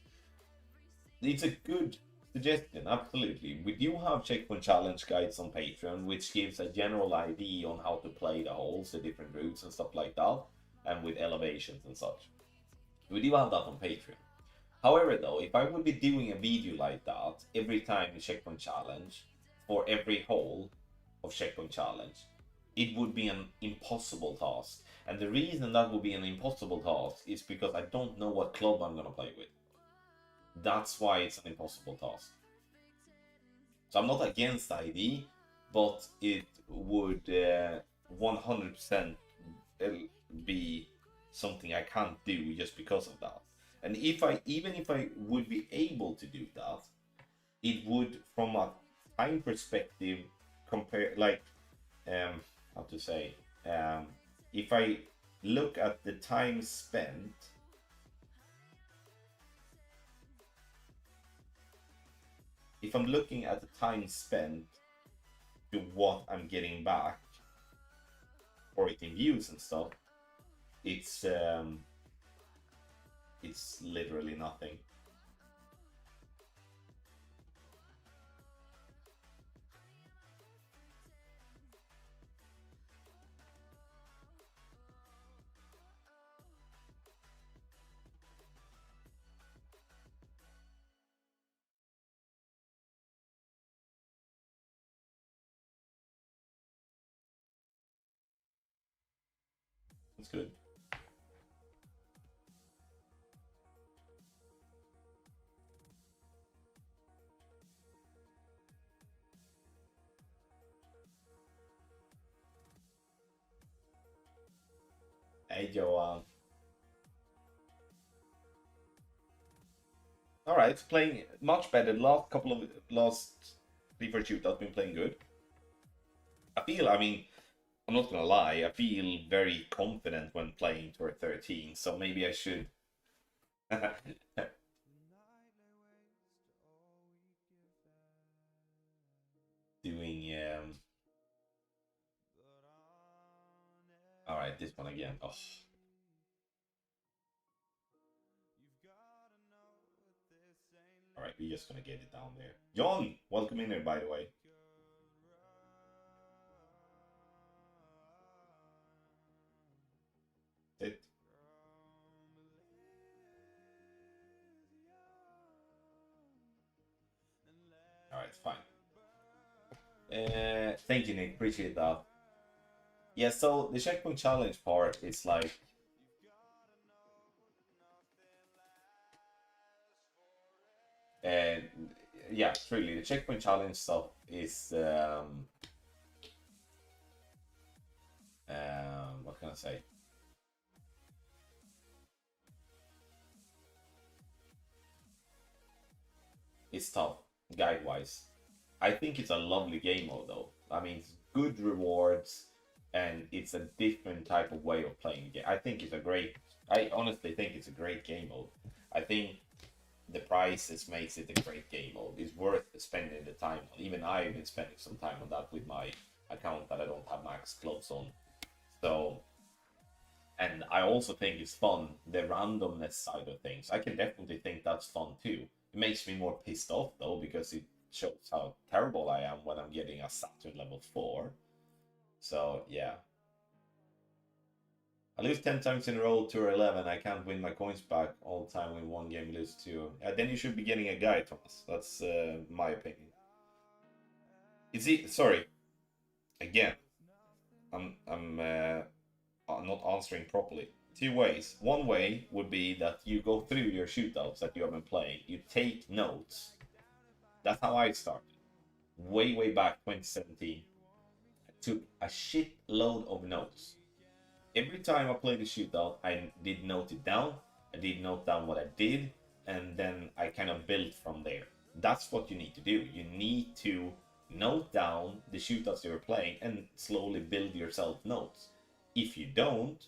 It's a good suggestion, absolutely. We do have checkpoint challenge guides on Patreon, which gives a general idea on how to play the holes, the different routes and stuff like that, and with elevations and such. We do have that on Patreon. However, though, if I would be doing a video like that every time the checkpoint challenge, for every hole of checkpoint challenge, it would be an impossible task. And the reason that would be an impossible task is because I don't know what club I'm gonna play with. That's why it's an impossible task. So I'm not against the idea, but it would 100% be something I can't do just because of that. And even if I would be able to do that, it would, from a time perspective, compare like how to say, if I look at the time spent, if I'm looking at the time spent to what I'm getting back for it in views and stuff, it's literally nothing. It's good. Hey, Joel. All right, playing much better. Last 3 for shootout been playing good. I mean, I'm not gonna lie, I feel very confident when playing Tour 13, so maybe I should. doing. All right, this one again. Oh. All right, we're just gonna get it down there. John, welcome in here, by the way. Sit. All right, fine. Thank you, Nick. Appreciate that. Yeah, so the checkpoint challenge part is like, and yeah, truly, the checkpoint challenge stuff is what can I say? It's tough, guide-wise. I think it's a lovely game mode, though. I mean, it's good rewards, and it's a different type of way of playing the game. I think it's a great. I honestly think it's a great game mode. I think the prices makes it a great game mode. It's worth spending the time on. Even I've been spending some time on that with my account that I don't have max clothes on. So, and I also think it's fun, the randomness side of things. I can definitely think that's fun too. It makes me more pissed off though, because it shows how terrible I am when I'm getting a Saturn level 4. So, yeah. I lose 10 times in a row, tour 11. I can't win my coins back all the time when one game lose 2. Then you should be getting a guide, Thomas. That's my opinion. Sorry. Again, I'm not answering properly. 2 ways. One way would be that you go through your shootouts that you have been playing. You take notes. That's how I started. Way back 2017. I took a shitload of notes. Every time I played a shootout, I did note it down. I did note down what I did, and then I kind of built from there. That's what you need to do. You need to note down the shootouts you're playing and slowly build yourself notes. If you don't,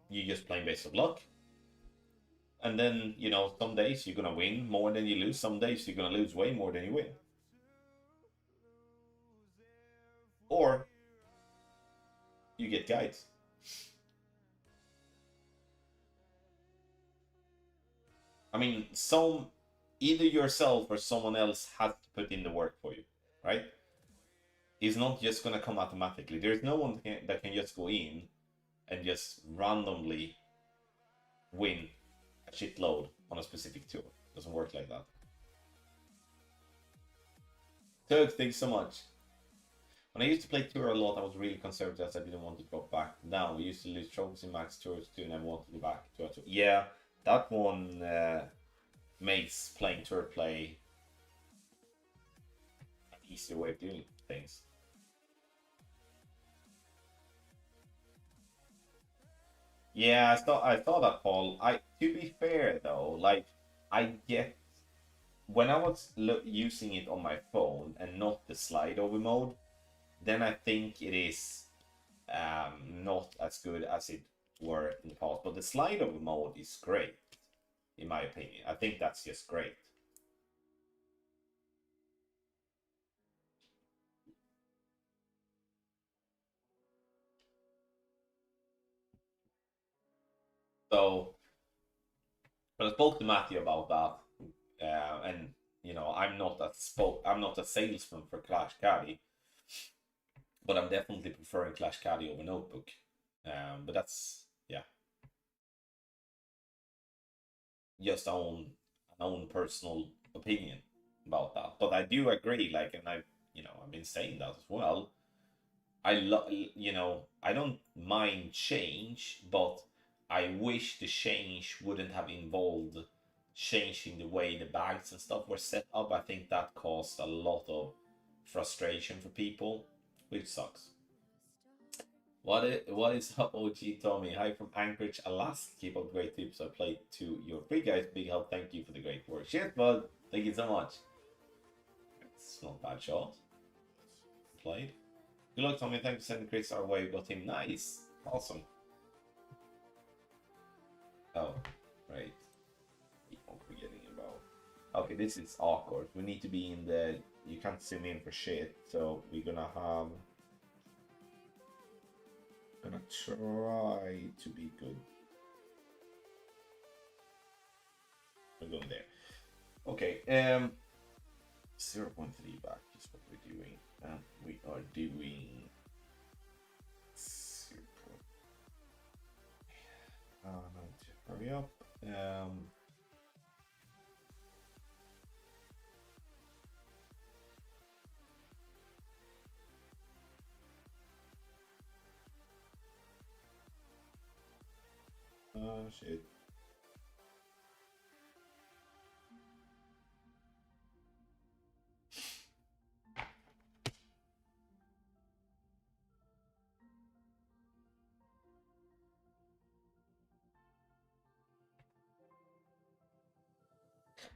you're just playing based on luck. And then, you know, some days you're gonna win more than you lose. Some days you're gonna lose way more than you win. Or you get guides. I mean, either yourself or someone else has to put in the work for you, right? It's not just gonna come automatically. There's no one that can just go in and just randomly win a shitload on a specific tour. It doesn't work like that. Tug, thanks so much. When I used to play tour a lot, I was really conservative as I didn't want to drop back down. We used to lose trophies in max tours too, and I wanted to go back to a tour. Yeah, that one makes playing tour play an easier way of doing things. Yeah, I thought that, Paul. To be fair though, like I get when I was using it on my phone and not the slide over mode, then I think it is not as good as it were in the past. But the slide over mode is great, in my opinion. I think that's just great. So, but I spoke to Matthew about that, and you know, I'm not a salesman for Clash Caddy, but I'm definitely preferring Clash Caddy over Notebook. But that's, yeah, just an own personal opinion about that. But I do agree, like, and I've been saying that as well. I don't mind change, but I wish the change wouldn't have involved changing the way the bags and stuff were set up. I think that caused a lot of frustration for people, which sucks. What is up, OG Tommy? Hi from Anchorage, Alaska. Keep up great tips. I played to your free guys. Big help. Thank you for the great work. Cheers, bud. Thank you so much. It's not a bad shot. Played. Good luck, Tommy. Thanks for sending Chris our way. Got him. Nice. Awesome. Oh, right. Keep on forgetting about. Okay, this is awkward. We need to be in the you can't zoom in for shit. So we're gonna try to be good. We're going there. Okay. 0.3 back is what we're doing, and we are doing 0. Hurry up. Shit.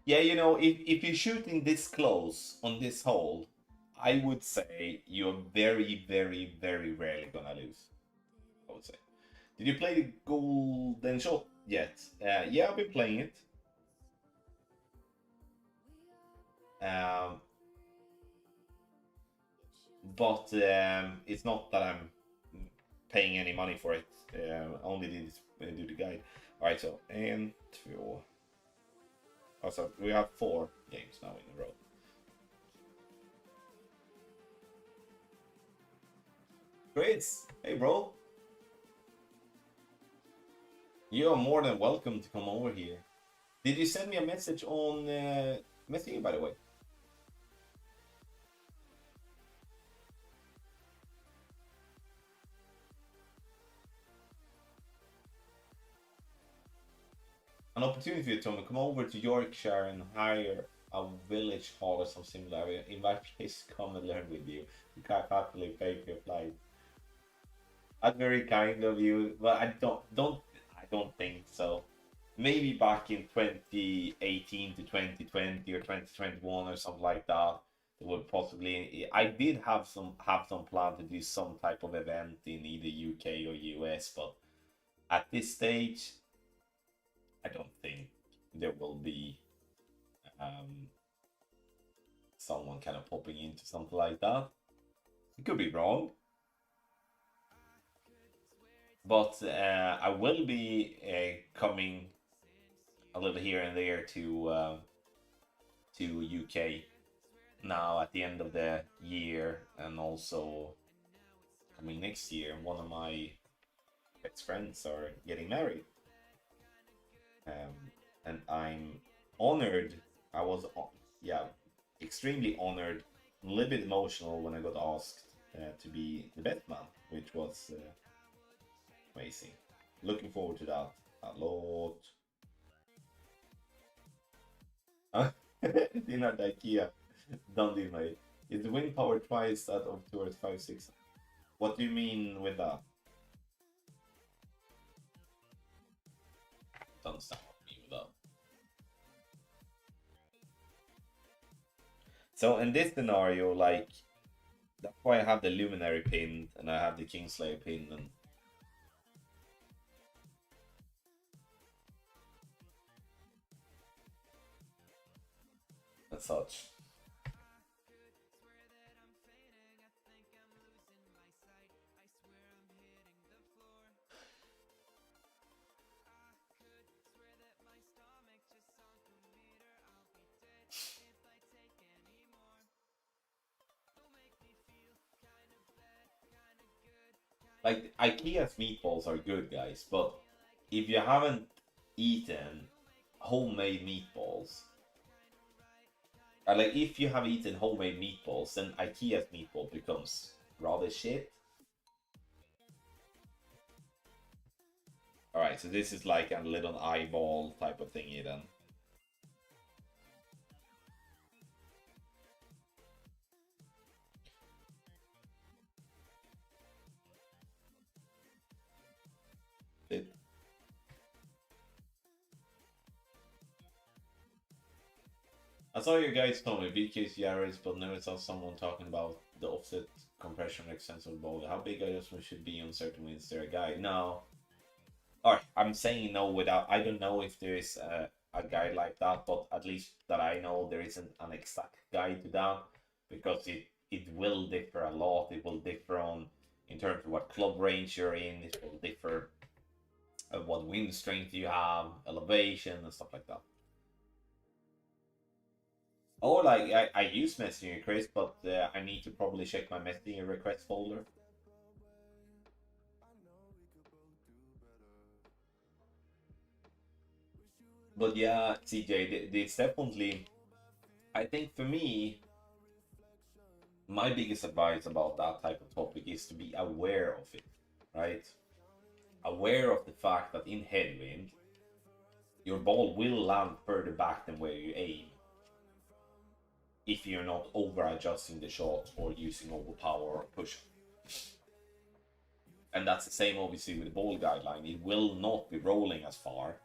Yeah, you know, if you're shooting this close on this hole, I would say you're very, very, very rarely gonna lose. I would say. Did you play the Golden Shot yet? Yeah, I've been playing it. But it's not that I'm paying any money for it. Only did do the guide. All right, so and two. Oh, so we have 4 games now in a row. Great. Hey, bro. You are more than welcome to come over here. Did you send me a message on Messenger, by the way? An opportunity for you, Tommy. Come over to Yorkshire and hire a village hall or something similar. Invite please come and learn with you. You can't happily pay for your flight. That's very kind of you, but I don't think so. Maybe back in 2018 to 2020 or 2021 or something like that. It would possibly. I did have some plan to do some type of event in either UK or US, but at this stage, I don't think there will be someone kind of popping into something like that. It could be wrong, but I will be coming a little here and there to UK now at the end of the year, and also coming next year. One of my best friends are getting married, and I'm honored. I was extremely honored, a little bit emotional when I got asked to be the best man, which was amazing. Looking forward to that a lot. Dinner at IKEA. Dundee, mate. Is the wind power twice that of towards 5-6? What do you mean with that? Don't understand what I mean with that. So in this scenario, like, that's why I have the Luminary pinned and I have the Kingslayer pinned and such. Like, IKEA's meatballs are good, guys, but if you haven't eaten homemade meatballs, like if you have eaten homemade meatballs, then IKEA's meatball becomes rather shit. Alright, so this is like a little eyeball type of thingy then. It, I saw your guys comment BK's Yaris, but never saw someone talking about the offset compression extensor bowl. How big adjustment should be on certain winds? There a guide? No. Alright, I'm saying no without. I don't know if there is a guide like that, but at least that I know there isn't an exact guide to that. because it will differ a lot. It will differ on in terms of what club range you're in. It will differ what wind strength you have, elevation, and stuff like that. Or like I use messaging requests, but I need to probably check my messaging request folder. But yeah, CJ, it's definitely. I think for me, my biggest advice about that type of topic is to be aware of it, right? Aware of the fact that in headwind, your ball will land further back than where you aim if you're not over adjusting the shot or using overpower or push. And that's the same obviously with the ball guideline. It will not be rolling as far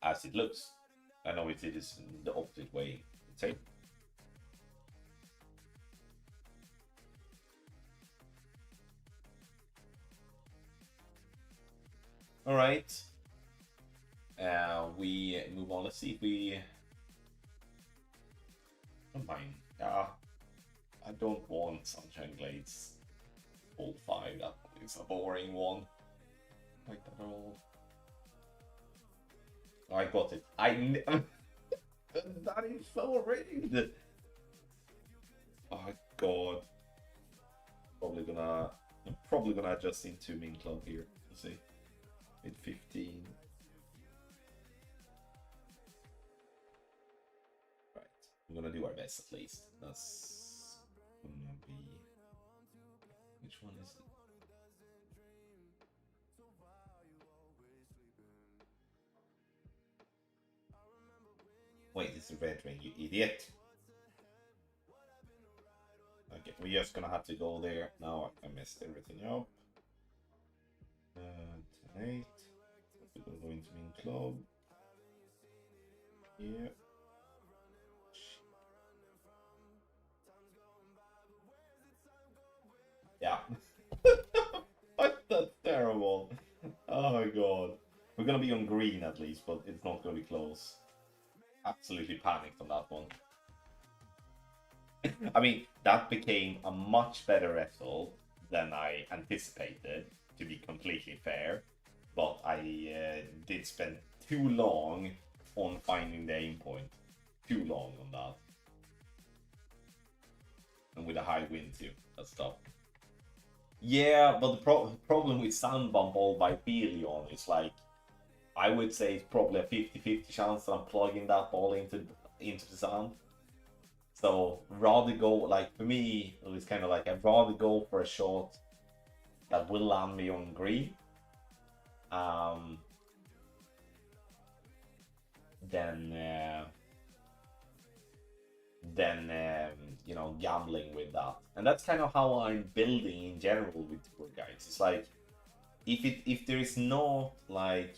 as it looks. I know it is the opposite way. Say. All right. We move on. Let's see if we. Don't mind. Yeah. I don't want Sunshine Glades all 5. That is a boring one. Like that at all. Oh, I got it. That is so rigged. Oh god. I'm probably gonna adjust into min club here. Let's see. With 15. Right. We're gonna do our best at least. That's gonna be. Which one is it? Wait, it's a red ring, you idiot. Okay, we're just gonna have to go there. Now I messed everything up. 8. We're gonna go into min club. Yeah. Yeah. That's terrible. Oh my god. We're gonna be on green at least, but it's not gonna be close. Absolutely panicked on that one. I mean, that became a much better result than I anticipated, to be completely fair. But I did spend too long on finding the aim point. Too long on that. And with a high wind too. That's tough. Yeah, but the problem with Sandbomb all by Belion is like, I would say it's probably a 50-50 chance that I'm plugging that ball into the sand. So rather go, like for me, it's kind of like I'd rather go for a shot that will land me on green than you know, gambling with that. And that's kind of how I'm building in general with tour guides. It's like if there is not like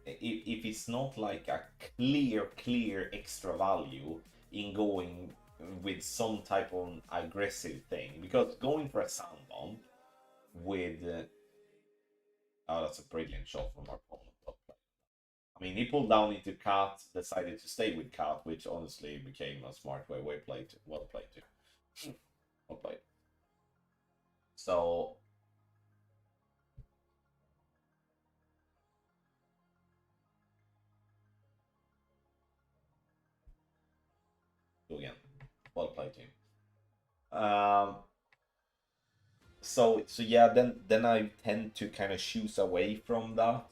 if it's not like a clear extra value in going with some type of aggressive thing, because going for a sound bomb with oh, that's a brilliant shot from our opponent. I mean, he pulled down into cat, decided to stay with cat, which honestly became a smart way. Well played too. Well played. So again, well played team. So yeah, then I tend to kind of choose away from that.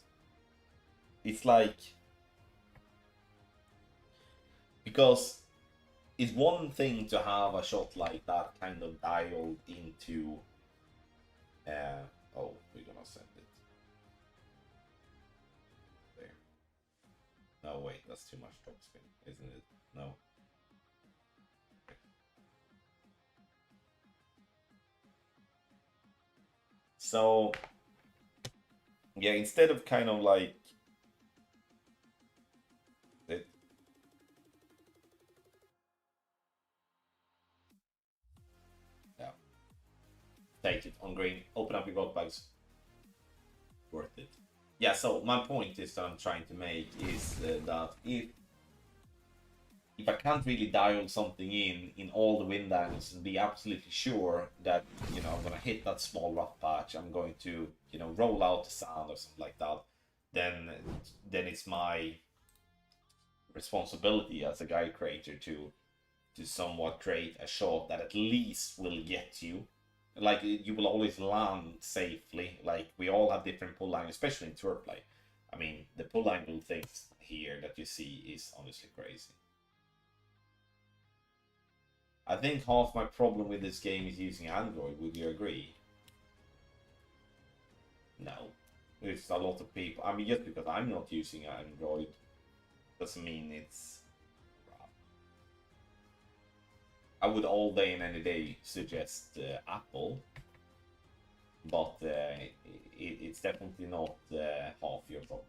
It's like, because it's one thing to have a shot like that kind of dialed into oh, we're gonna send it there. No, wait, that's too much topspin, isn't it? No. So yeah, instead of kind of like it, yeah, take it on green, open up your gold bags, worth it. Yeah, so my point is that I'm trying to make is that if I can't really dial something in all the wind angles and be absolutely sure that, you know, I'm gonna hit that small rough patch, I'm going to, you know, roll out the sand or something like that, then it's my responsibility as a guide creator to somewhat create a shot that at least will get you. Like, you will always land safely. Like, we all have different pull angles, especially in tour play. I mean, the pull angle things here that you see is honestly crazy. I think half my problem with this game is using Android. Would you agree? No. There's a lot of people. I mean, just because I'm not using Android doesn't mean it's. I would all day and any day suggest Apple, but it's definitely not half your problem.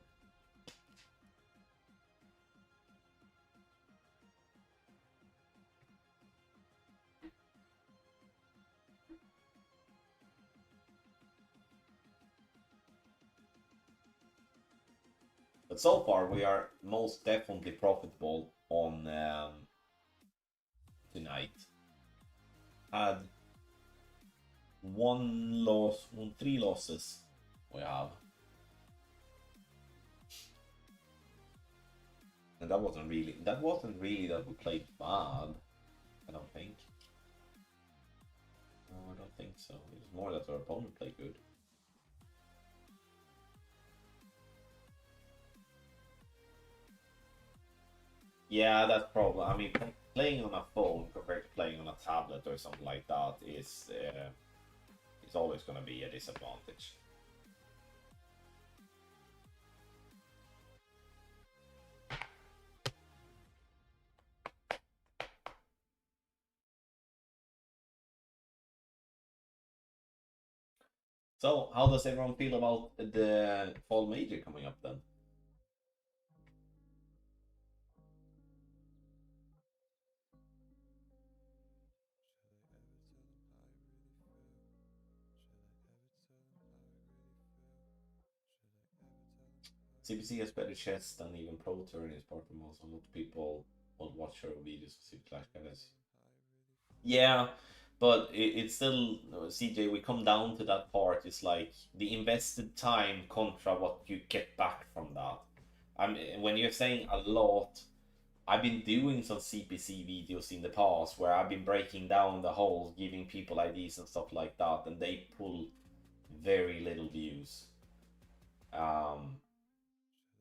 But so far, we are most definitely profitable on tonight. Had one loss, three losses. We have, and that wasn't really that we played bad. I don't think. No, I don't think so. It's more that our opponent played good. Yeah, that's probably. I mean, playing on a phone compared to playing on a tablet or something like that is always going to be a disadvantage. So, how does everyone feel about the fall major coming up then? CPC has better chess than even Pro Tour in his part of most. A lot of people will watch her videos to see Clash guys. Yeah, but it's still, CJ, we come down to that part. It's like the invested time contra what you get back from that. I mean, when you're saying a lot, I've been doing some CPC videos in the past where I've been breaking down the holes, giving people ideas and stuff like that, and they pull very little views.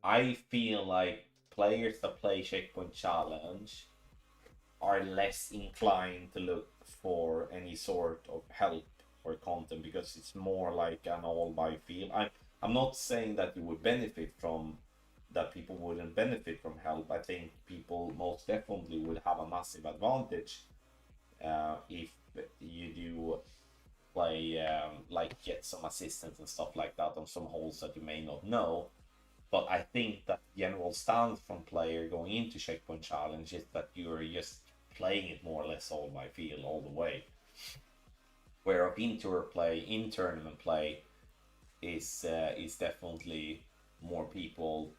I feel like players that play Checkpoint Challenge are less inclined to look for any sort of help or content because it's more like an all by feel. I'm not saying that you would benefit from that, people wouldn't benefit from help. I think people most definitely would have a massive advantage if you do play like get some assistance and stuff like that on some holes that you may not know. But I think that general stance from player going into Checkpoint Challenge is that you're just playing it more or less all by feel all the way. Where in tour play, in tournament play, is definitely more people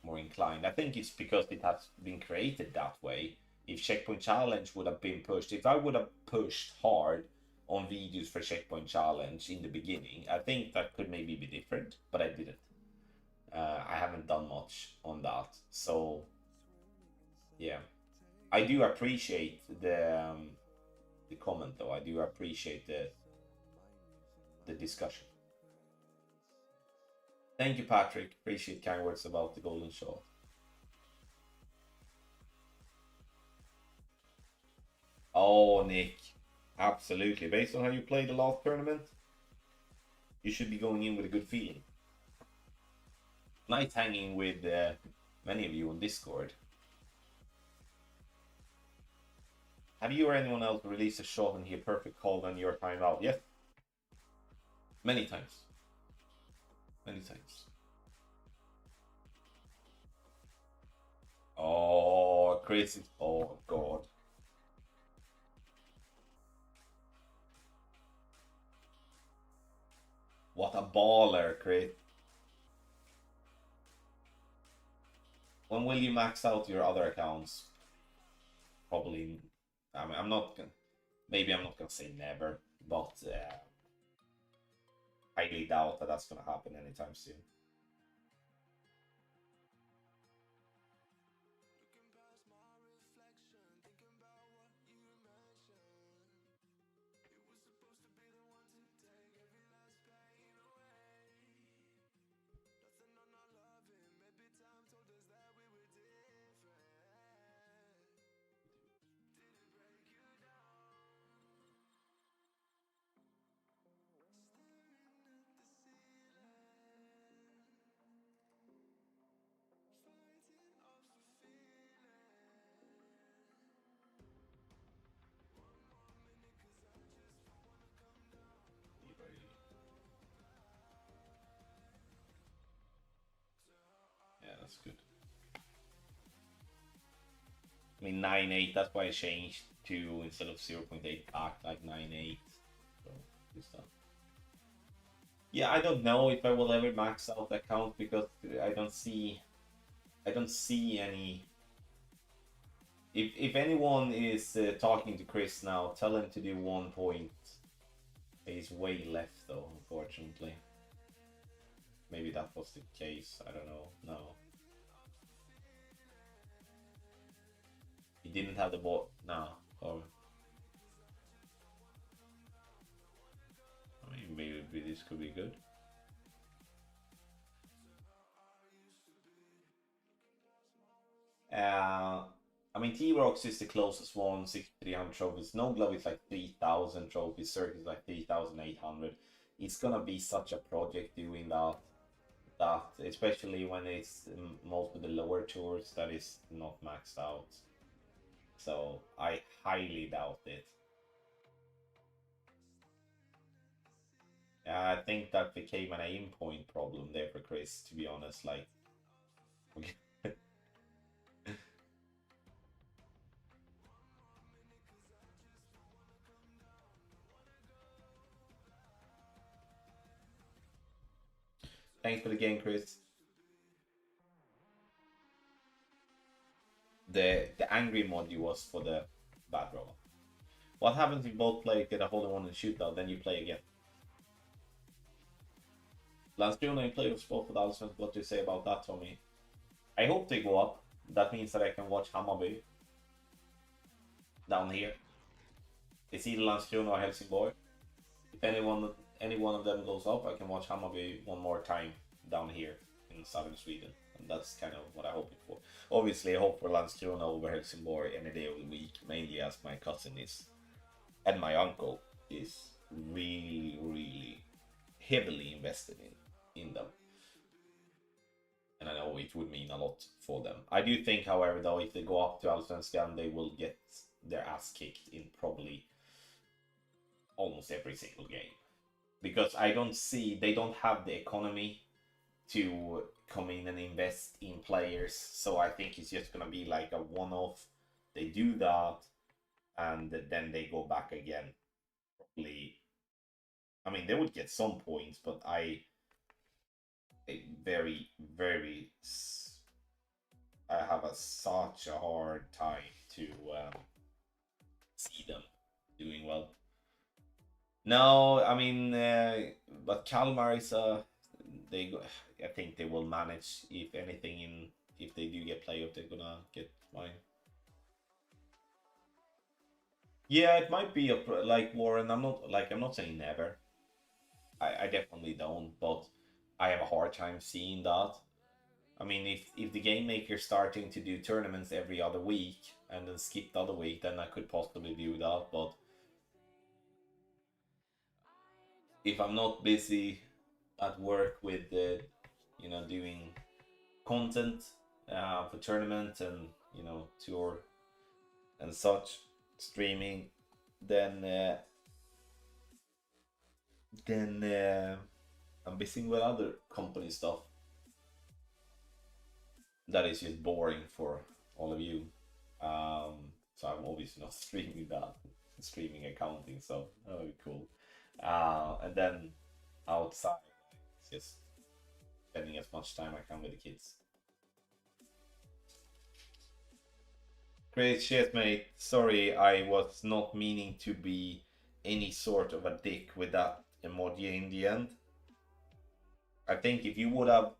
more inclined. I think it's because it has been created that way. If Checkpoint Challenge would have been pushed, if I would have pushed hard on videos for Checkpoint Challenge in the beginning, I think that could maybe be different, but I didn't. I haven't done much on that, so yeah. I do appreciate the comment though. I do appreciate the discussion. Thank you, Patrick. Appreciate kind words about the golden shot. Oh, Nick, absolutely. Based on how you played the last tournament, you should be going in with a good feeling. Nice hanging with many of you on Discord. Have you or anyone else released a shot and he a perfect call on your time out? Yes. Many times. Many times. Oh, crazy. Oh, God. What a baller, Chris. when will you max out your other accounts? Probably. I mean, I'm not gonna. Maybe I'm not gonna say never, but highly doubt that that's gonna happen anytime soon. Yeah, that's good. I mean, 9.8, that's why I changed to, instead of 0.8 pack, like 9.8. So, good stuff. Yeah, I don't know if I will ever max out the account because I don't see any. If anyone is talking to Chris now, tell him to do 1 point. He's way left though, unfortunately. Maybe that was the case. I don't know. No. He didn't have the ball. No. Or I mean, maybe this could be good. I mean, T-Rox is the closest one, 6,300 trophies. No Glove is like 3,000 trophies. Circuit is like 3,800. It's gonna be such a project doing that. Especially when it's most of the lower tours that is not maxed out. So I highly doubt it. I think that became an aim point problem there for Chris, to be honest. Like, thanks for the game, Chris. The angry emoji was for the bad roll. What happens if you both play, get a hole in one and shootout, then you play again? Last June I play with both for the Allsvenskan. What do you say about that, Tommy? I hope they go up. That means that I can watch Hammarby down here. It's either Landskrona or Helsingborg. If any one of them goes up, I can watch Hammarby one more time down here in southern Sweden. And that's kind of what I'm hoping for. Obviously, I hope for Landskrona over Helsingborg any day of the week, mainly as my cousin is, and my uncle is really, really heavily invested in them. And I know it would mean a lot for them. I do think, however, though, if they go up to Allsvenskan, they will get their ass kicked in probably almost every single game. Because I don't see, they don't have the economy to come in and invest in players. So I think it's just going to be like a one-off. They do that, and then they go back again. Probably, I mean, they would get some points, but I have such a hard time to see them doing well. No, I mean, but Kalmar is I think they will manage. If anything, if they do get playoff, they're gonna get fine. Yeah, it might be like Warren. I'm not saying never. I definitely don't, but I have a hard time seeing that. I mean, if the game maker's starting to do tournaments every other week and then skip the other week, then I could possibly do that. But if I'm not busy at work with doing content for tournament and tour and such, streaming, then I'm busy with other company stuff that is just boring for all of you. So I'm obviously not streaming that, streaming accounting, so that would be cool. And then outside, it's just spending as much time I can with the kids. Great shit, mate. Sorry, I was not meaning to be any sort of a dick with that emoji in the end. I think if you would have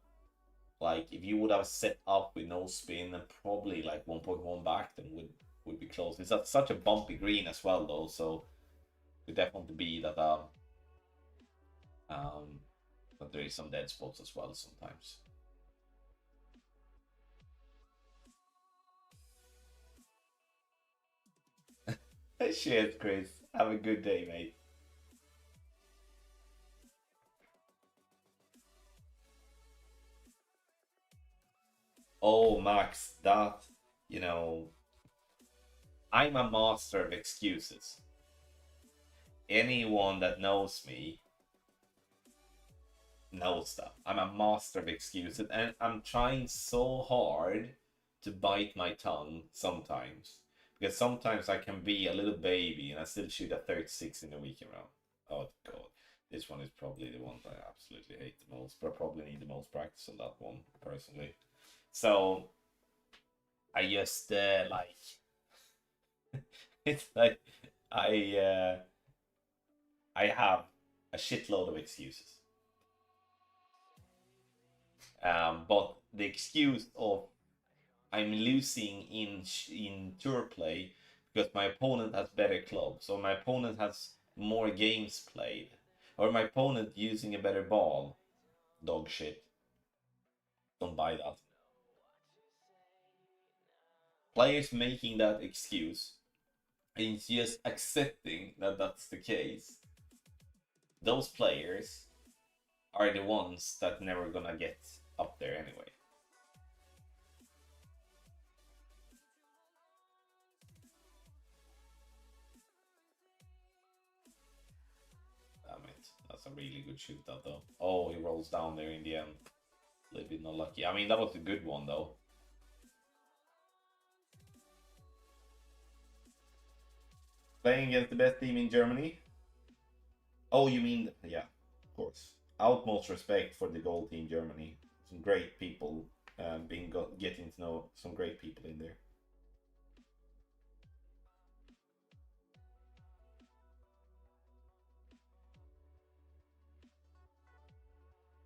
set up with no spin and probably like 1.1 back, then would be close. It's such a bumpy green as well though, so it could definitely be that but there is some dead spots as well sometimes. Shit, Chris. Have a good day, mate. Oh, Max, that, you know, I'm a master of excuses. Anyone that knows me knows that. I'm a master of excuses, and I'm trying so hard to bite my tongue sometimes. Because sometimes I can be a little baby and I still shoot a 36 in the weekend round. Oh, God. This one is probably the one that I absolutely hate the most, but I probably need the most practice on that one, personally. So, I just, it's like, I, I have a shitload of excuses. But the excuse of I'm losing in tour play because my opponent has better clubs, or my opponent has more games played, or my opponent using a better ball. Dog shit. Don't buy that. Players making that excuse and just accepting that that's the case. Those players are the ones that never gonna get up there anyway. Damn it. That's a really good shootout though. Oh, he rolls down there in the end. A little bit not lucky. I mean, that was a good one though. Playing against the best team in Germany. Oh, you mean, yeah, of course. Utmost respect for the goal team Germany. Some great people, getting to know some great people in there.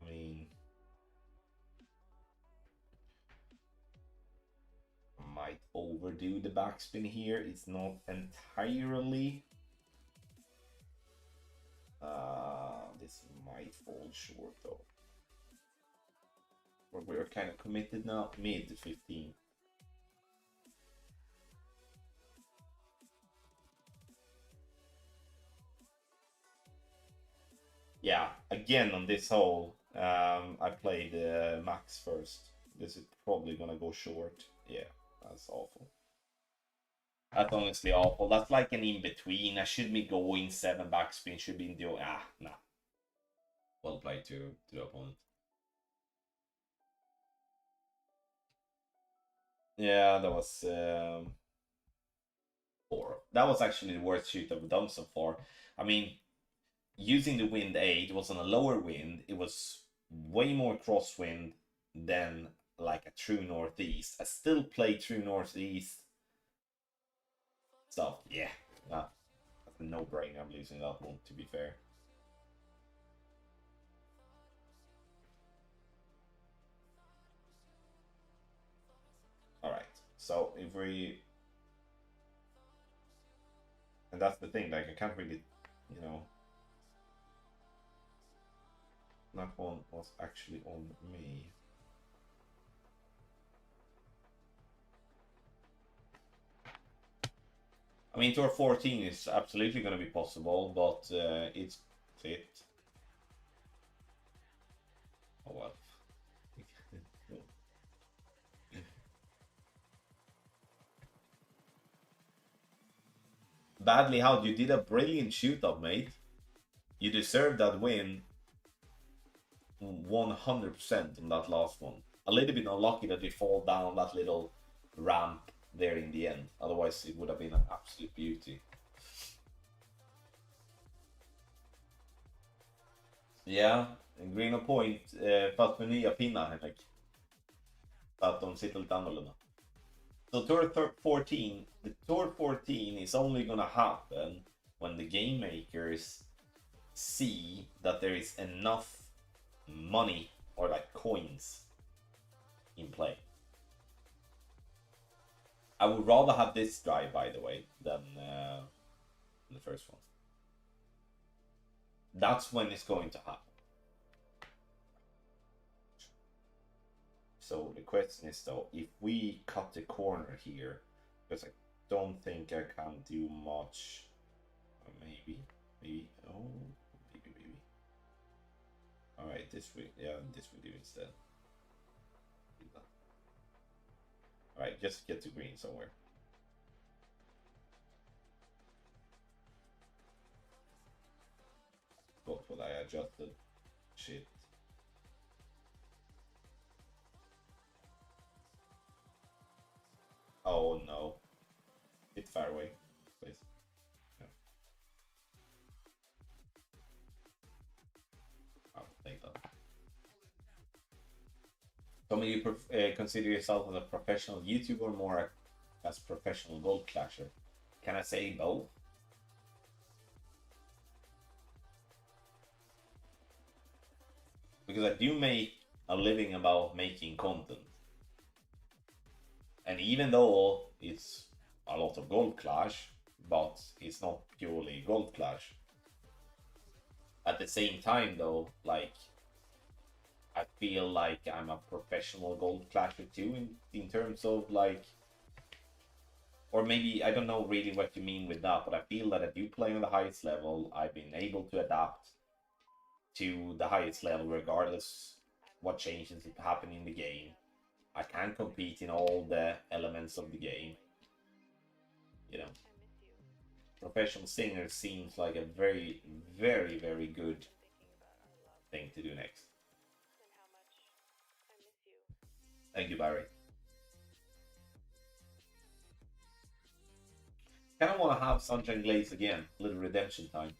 I mean, might overdo the backspin here. It's not entirely. This might fall short though. But we're kind of committed now. Mid 15. Yeah, again on this hole, I played max first. This is probably gonna go short. Yeah, that's awful. That's honestly awful. That's like an in between. I should be going 7 backspin. Should be in the nah. Well played to the opponent. Yeah, that was 4. That was actually the worst shoot I've done so far. I mean, using the wind 8 was on a lower wind. It was way more crosswind than like a true northeast. I still play true northeast stuff. Yeah, that's a no-brainer. I'm losing that one, to be fair. All right. So if we, and that's the thing, like I can't really, you know, that one was actually on me. I mean, tour 14 is absolutely going to be possible, but it's fit. Oh well. Badly how you did a brilliant shoot up, mate. You deserve that win 100% on that last one. A little bit unlucky that you fall down that little ramp there in the end. Otherwise, it would have been an absolute beauty. Ja, Green Point, fast med nya pinnar Henrik. Så att de sitter lite annorlunda. So Tour 14, the Tour 14 is only gonna happen when the game makers see that there is enough money or like coins in play. I would rather have this drive, by the way, than the first one. That's when it's going to happen. So the question is though, if we cut the corner here, because I don't think I can do much. Maybe, oh, maybe. All right, this we do instead. All right, just get to green somewhere. Got what I adjusted. Shit. Oh no. Hit fairway, please. Yeah. I'll take that. So maybe you consider yourself as a professional YouTuber or more as professional gold clasher? Can I say both? Because I do make a living about making content. And even though it's a lot of gold clash, but it's not purely gold clash. At the same time though, like, I feel like I'm a professional gold clasher too in terms of like, or maybe I don't know really what you mean with that, but I feel that I do play on the highest level. I've been able to adapt to the highest level regardless what changes happen in the game. I can compete in all the elements of the game. You know, professional singer seems like a very, very, very good thing to do next. Thank you, Barry. Kind of want to have Sunshine Glaze again, a little redemption time.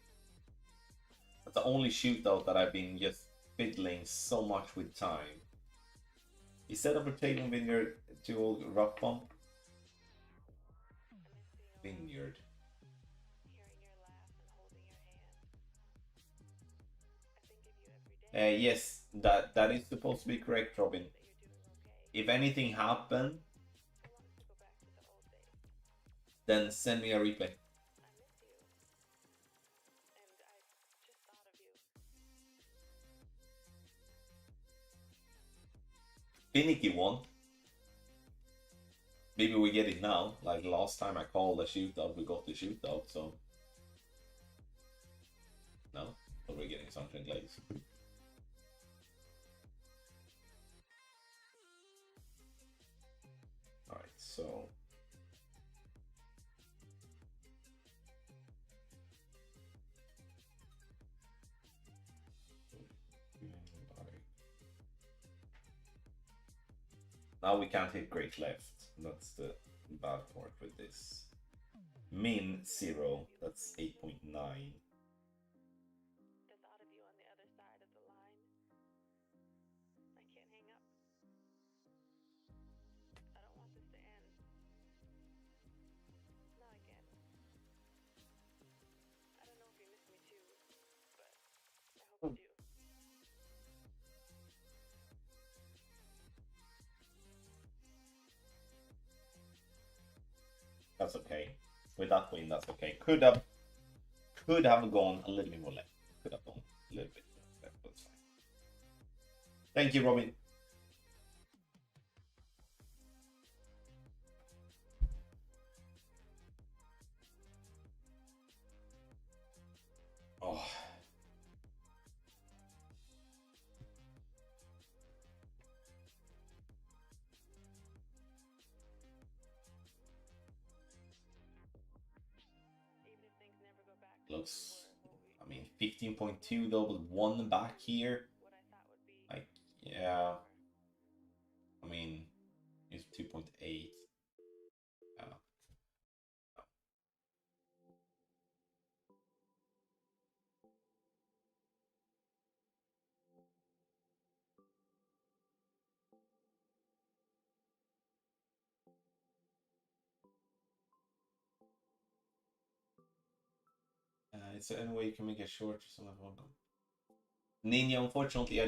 That's the only shootout that I've been just fiddling so much with time. Instead of rotating vineyard to old rock bump. Vineyard. Yes, that is supposed to be correct, Robin. If anything happened, then send me a replay. Finicky one. Maybe we get it now. Like last time I called a shootout, we got the shootout, so. No? Or we're getting something glaze. Alright, so. Now we can't hit great left. That's the bad part with this. Min 0, that's 8.9. That's okay. With that win, that's okay. Could have gone a little bit more left. Could have gone a little bit left. That's fine. Thank you, Robin. Oh. Looks, I mean, 15.2 though with one back here. Like, yeah. I mean, it's 2.8. Yeah. Is there any way you can make it short or something? Ninja, unfortunately, I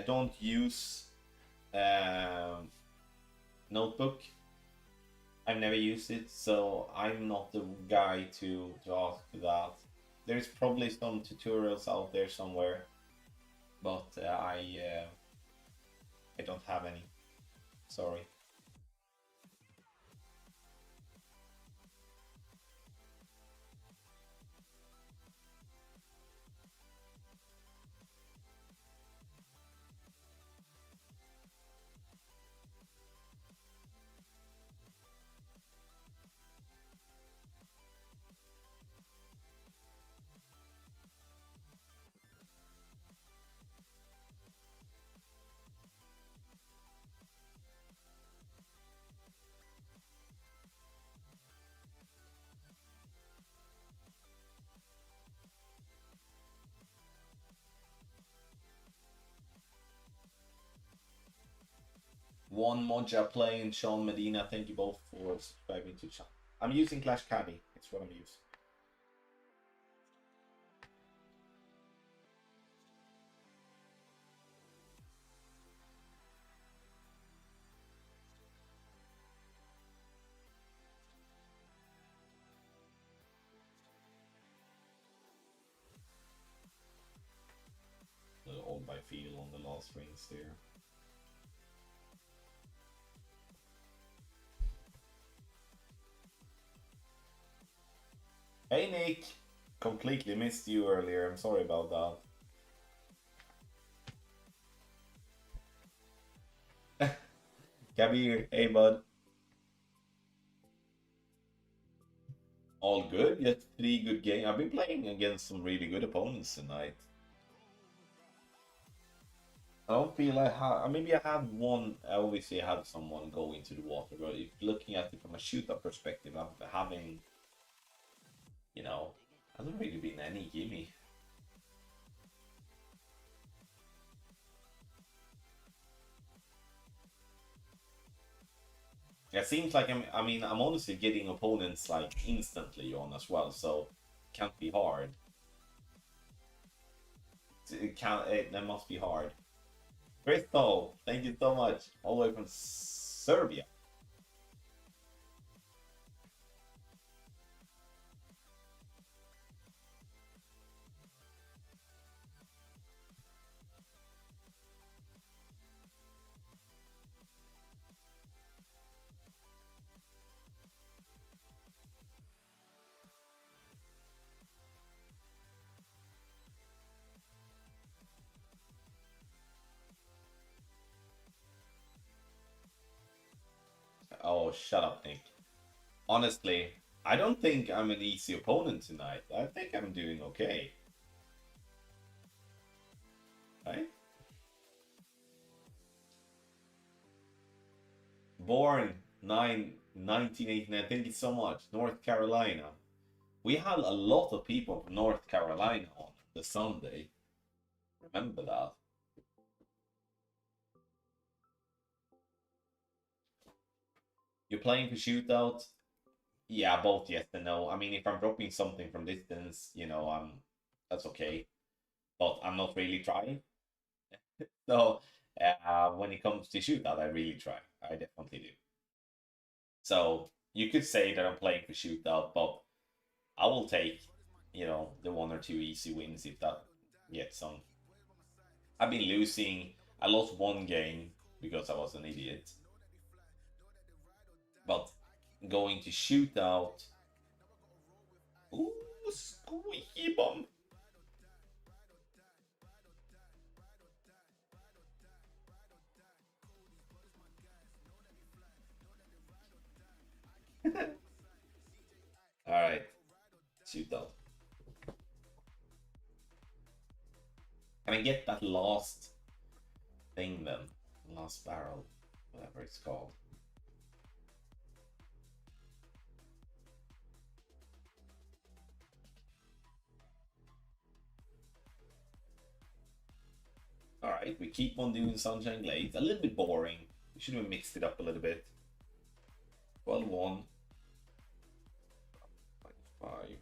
don't use notebook. I've never used it, so I'm not the guy to ask that. There's probably some tutorials out there somewhere, but I don't have any. Sorry. One Moja playing Sean Medina. Thank you both for subscribing to channel. I'm using Clash Caddy. It's what I'm using. All by feel on the last rings there. Hey Nick! Completely missed you earlier. I'm sorry about that. Kabir, hey bud. All good? Yet 3 good games. I've been playing against some really good opponents tonight. I don't feel I had. Maybe I had one. I obviously had someone go into the water, but if looking at it from a shooter perspective, I'm having, hasn't really been any gimme. It seems like I'm honestly getting opponents like instantly on as well, so it can't be hard. That must be hard. Crystal, thank you so much. All the way from Serbia. Oh, shut up, Nick. Honestly, I don't think I'm an easy opponent tonight. I think I'm doing okay. Right? Born 1989. Thank you so much. North Carolina. We had a lot of people from North Carolina on the Sunday. Remember that. You're playing for shootout? Yeah, both yes and no. I mean, if I'm dropping something from distance, that's okay. But I'm not really trying. So when it comes to shootout, I really try. I definitely do. So you could say that I'm playing for shootout, but I will take, the 1 or 2 easy wins if that gets some. I've been losing. I lost 1 game because I was an idiot. But going to shootout. Ooh, squeaky bum. Alright. Shootout. Can I get that last thing then? Last barrel. Whatever it's called. Alright, we keep on doing Sunshine Glades. A little bit boring. We should have mixed it up a little bit. 12-1. 5.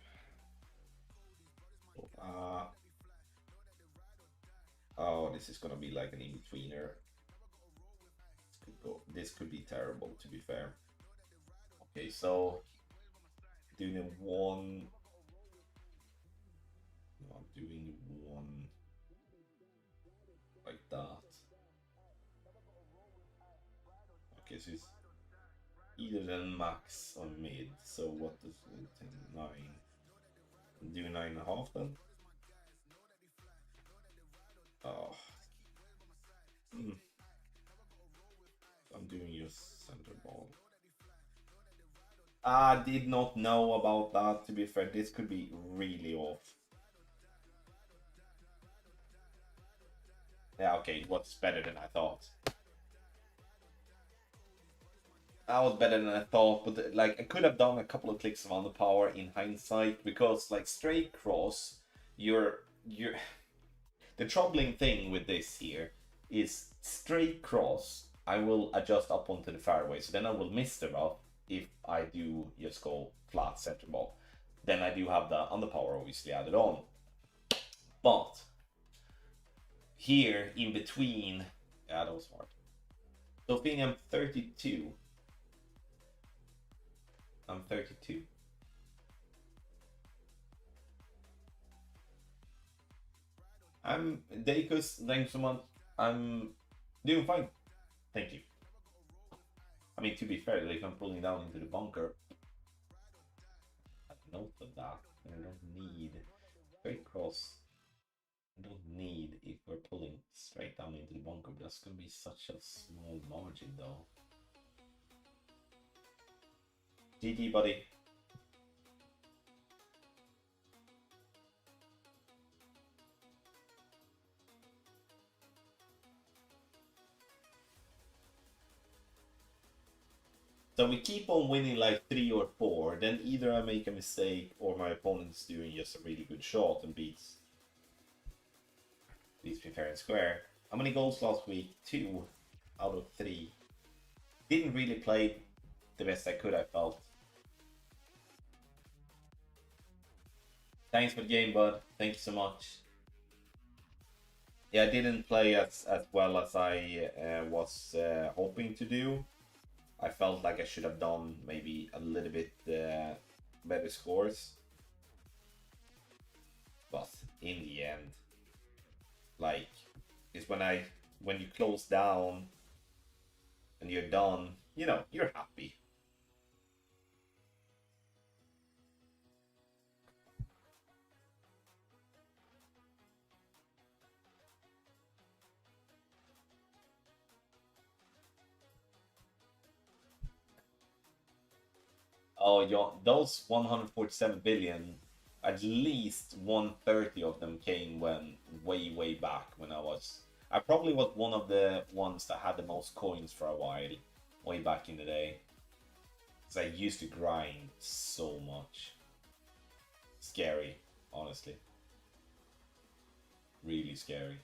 Oh, this is gonna be like an in-betweener. This could be terrible, to be fair. Okay, so doing a 1. No, I'm doing 1 like that. Okay, so it's either than max or mid. So what does it think? 9? Do 9.5 then? Oh. I'm doing your center ball. I did not know about that, to be fair. This could be really off. Yeah, okay, what's better than I thought. That was better than I thought, but like I could have done a couple of clicks around the power in hindsight, because like straight cross, you're the troubling thing with this here is straight cross. I will adjust up onto the fairway, so then I will miss the rough if I do just go flat center ball. Then I do have the underpower obviously added on, but here in between, yeah, that was smart. So Fini, I'm 32. I'm 32. I'm Dacus, thanks so much. I'm doing fine. Thank you. I mean, to be fair, like I'm pulling down into the bunker. Note of that. I don't need straight cross. I don't need if we're pulling straight down into the bunker. That's gonna be such a small margin, though. GG, buddy. So we keep on winning like 3 or 4, then either I make a mistake or my opponent's doing just a really good shot and beats me fair and square. How many goals last week? 2 out of 3. Didn't really play the best I could, I felt. Thanks for the game, bud. Thank you so much. Yeah, I didn't play as well as I was hoping to do. I felt like I should have done maybe a little bit better scores. But in the end, like, it's when you close down and you're done, you know, you're happy. Oh, those 147 billion, at least 130 of them came when way back when I probably was one of the ones that had the most coins for a while, way back in the day. Because I used to grind so much. Scary, honestly. Really scary.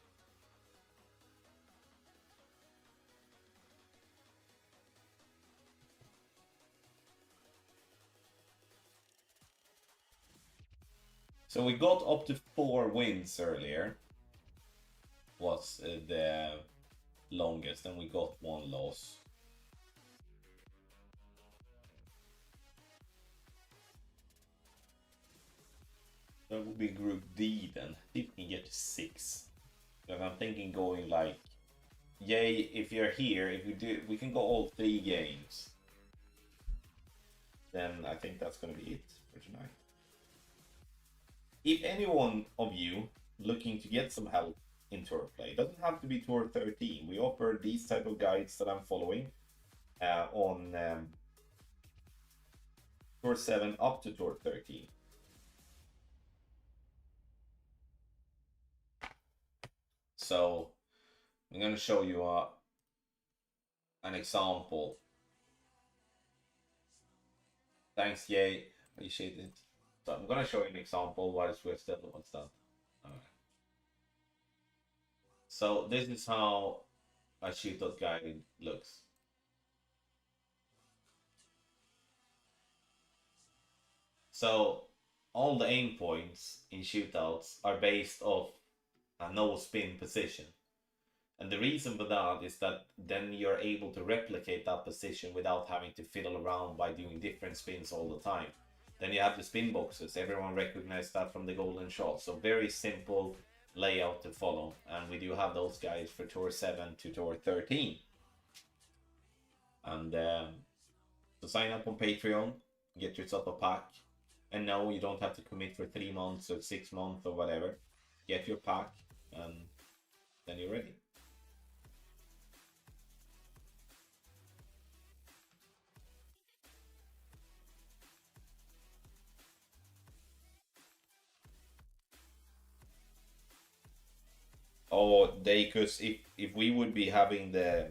So we got up to 4 wins earlier. Was the longest, and we got 1 loss. That would be Group D then. If we can get to 6. But I'm thinking going like, yay, if you're here, if we can go all 3 games. Then I think that's gonna be it for tonight. If any one of you looking to get some help in tour play, it doesn't have to be tour 13. We offer these type of guides that I'm following on tour 7 up to tour 13. So I'm going to show you an example. Thanks, yay, appreciate it. So I'm going to show you an example whilst we're still on stuff. So this is how a shootout guide looks. So all the aim points in shootouts are based off a no spin position. And the reason for that is that then you're able to replicate that position without having to fiddle around by doing different spins all the time. Then you have the spin boxes. Everyone recognizes that from the golden shot. So very simple layout to follow. And we do have those guys for Tour 7 to Tour 13. And so sign up on Patreon, get yourself a pack. And no, you don't have to commit for 3 months or 6 months or whatever. Get your pack and then you're ready. Oh, because if we would be having the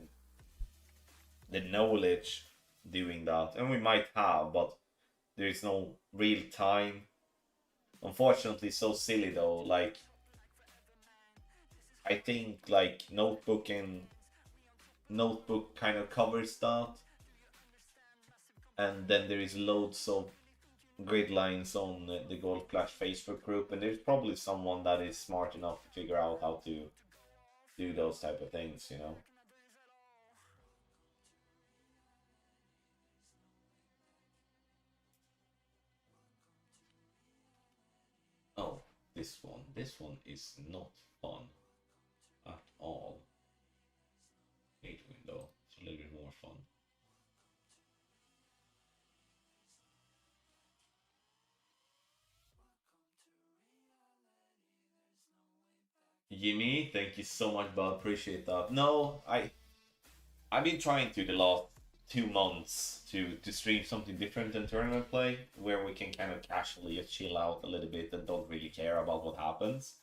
knowledge doing that, and we might have, but there is no real time. Unfortunately, so silly though. Like, I think like Notebook kind of covers that, and then there is loads of grid lines on the Golf Clash Facebook group, and there's probably someone that is smart enough to figure out how to do those type of things, you know. Oh, this one is not fun at all. Hate window, it's a little bit more fun. Jimmy, thank you so much, bud. Appreciate that. No, I've been trying to the last 2 months to stream something different than tournament play, where we can kind of casually just chill out a little bit and don't really care about what happens.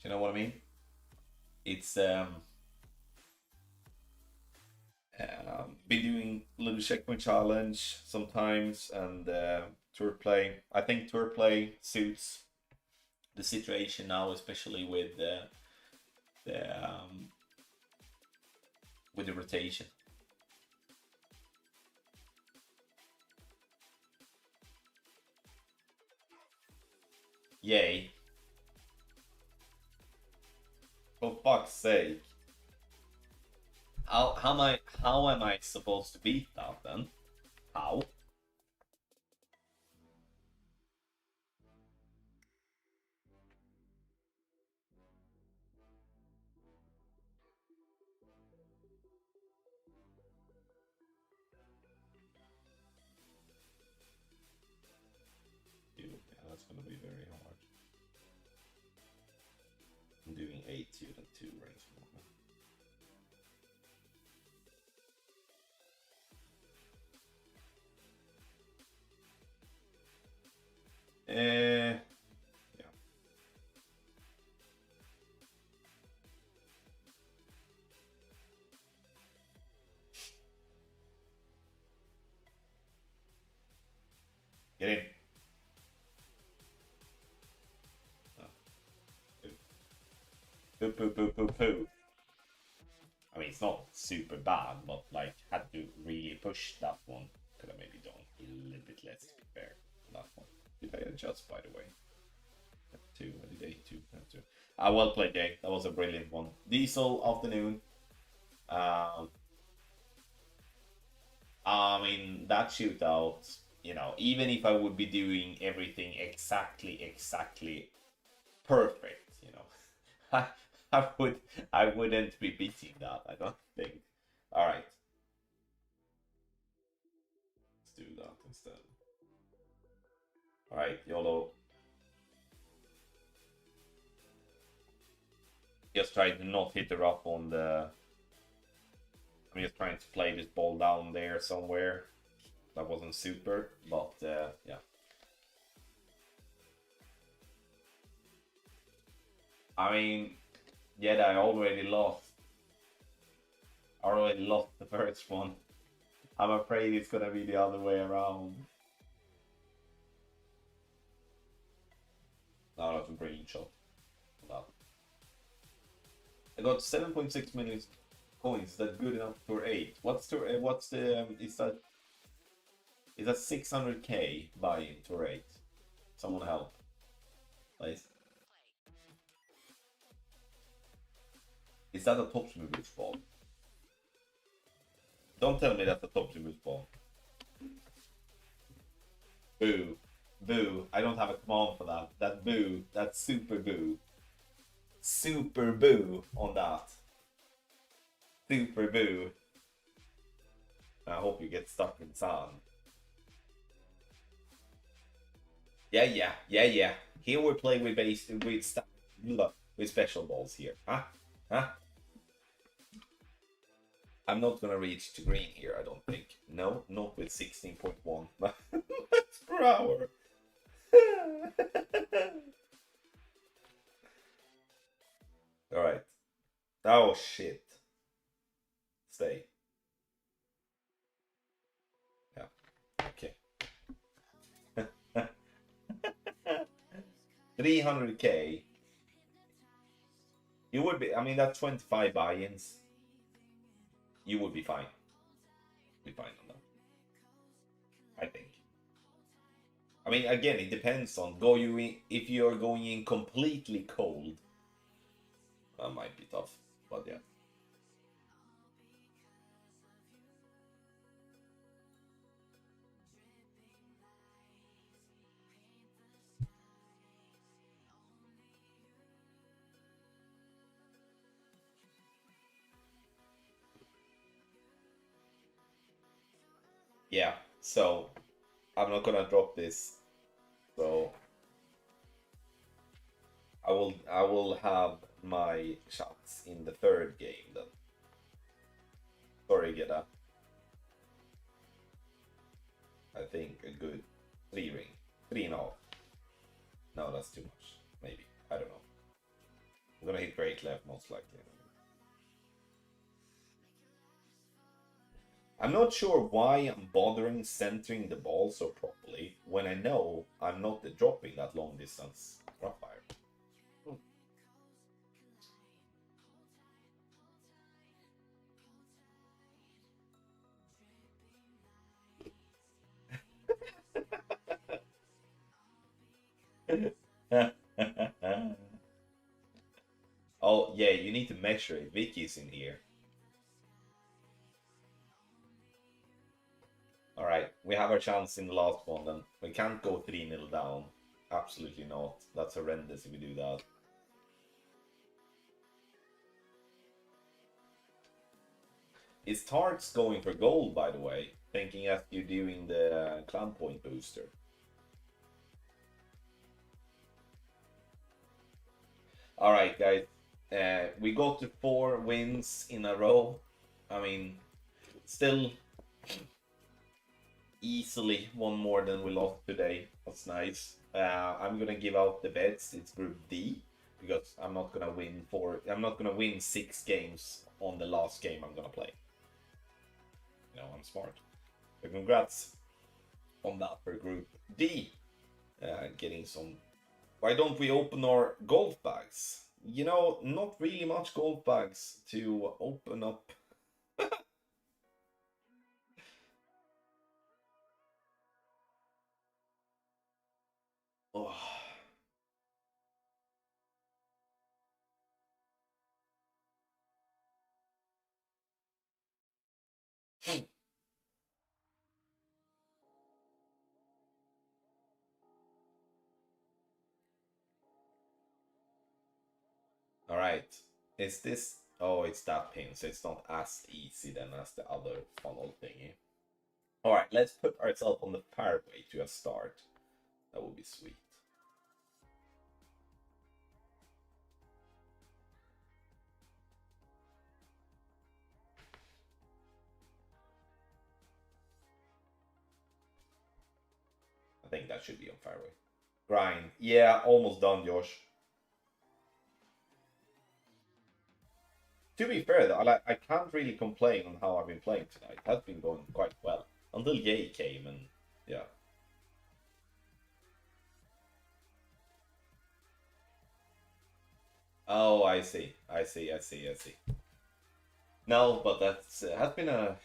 Do you know what I mean? It's been doing a little checkpoint challenge sometimes, and tour play. I think tour play suits the situation now, especially with the rotation. Yay! For fuck's sake! How am I supposed to beat that then? How? Dude, yeah, that's gonna be very hard. I'm doing 8 than 2 ranks more. Yeah. Get in. Poo poo poo poo poo. I mean, it's not super bad, but like, had to really push that one. Could have maybe done a little bit less to be fair on that one. Did I adjust, by the way? Two, I did 8-2. Well played, Jake. That was a brilliant one. Diesel afternoon. I mean, that shootout, you know, even if I would be doing everything exactly perfect, you know, I wouldn't be beating that, I don't think. All right. Let's do that instead. All right, YOLO. Just try to not hit her up on the... I'm just trying to play this ball down there somewhere. That wasn't super, but yeah. I mean, yeah, I already lost. I already lost the first one. I'm afraid it's gonna be the other way around. Now that's a brilliant shot. I got 7.6 million coins. Is that good enough for 8? What's the is that 600k buy-in to 8? Someone help. Nice. Is that a top removes ball? Don't tell me that's a top removes ball. Boo. Boo. I don't have a command for that. That boo. That's super boo. Super boo on that. Super boo. I hope you get stuck in sand. Yeah. Here we play with with special balls here. Huh? I'm not gonna reach to green here, I don't think. No, not with 16.1 miles per hour. Alright. Oh shit. Stay. Yeah. Okay. 300k. You would be, I mean, that's 25 buy-ins. You would be fine. Be fine on that. I think. I mean, again, it depends on if you're going in completely cold. That might be tough, but yeah. Yeah, so I'm not gonna drop this. So I will have my shots in the third game then. Sorry, Geda. I think a good 3 ring. 3.5. No, that's too much. Maybe. I don't know. I'm gonna hit great left most likely. I'm not sure why I'm bothering centering the ball so properly when I know I'm not dropping that long distance rough fire. Oh yeah, you need to measure it. Vicky's in here. Alright, we have our chance in the last one then. We can't go 3-0 down. Absolutely not. That's horrendous if we do that. Is Tarts going for gold, by the way? Thinking as you're doing the clan point booster. Alright, guys. We got to 4 wins in a row. I mean, still easily one more than we lost today. That's nice. I'm gonna give out the bets. It's Group D because I'm not gonna win 6 games on the last game I'm gonna play. You know, I'm smart. So congrats on that for Group D. Getting some. Why don't we open our golf bags? You know, not really much golf bags to open up. Oh. All right. Is this? Oh, it's that pin, so it's not as easy then as the other funnel thingy. All right, let's put ourselves on the fairway to a start. That would be sweet. I think that should be on fairway. Grind. Yeah, almost done, Josh. To be fair, though, I can't really complain on how I've been playing tonight. It has been going quite well. Until Ye came and, yeah. Oh, I see. No, but that's has been a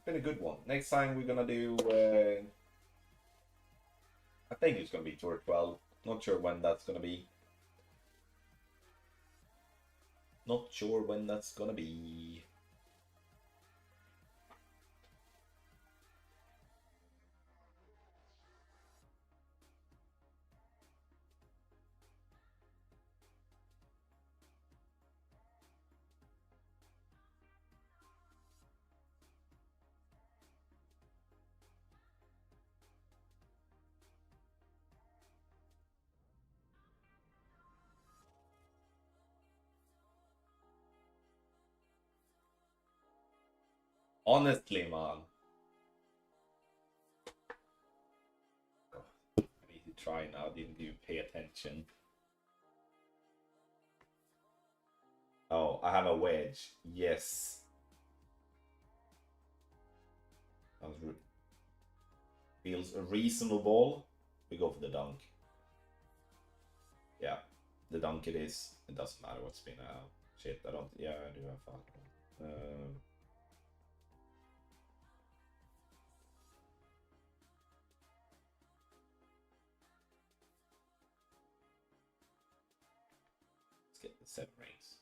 good one. Next time we're gonna do. I think it's gonna be tour 12 Not sure when that's gonna be. Not sure when that's gonna be. Honestly, man. I need to try now. Didn't even pay attention. Oh, I have a wedge. Yes. That was feels reasonable. We go for the dunk. Yeah, the dunk it is. It doesn't matter what spin. Shit, I don't. Yeah, I do have fun. Let's get the 7 rings.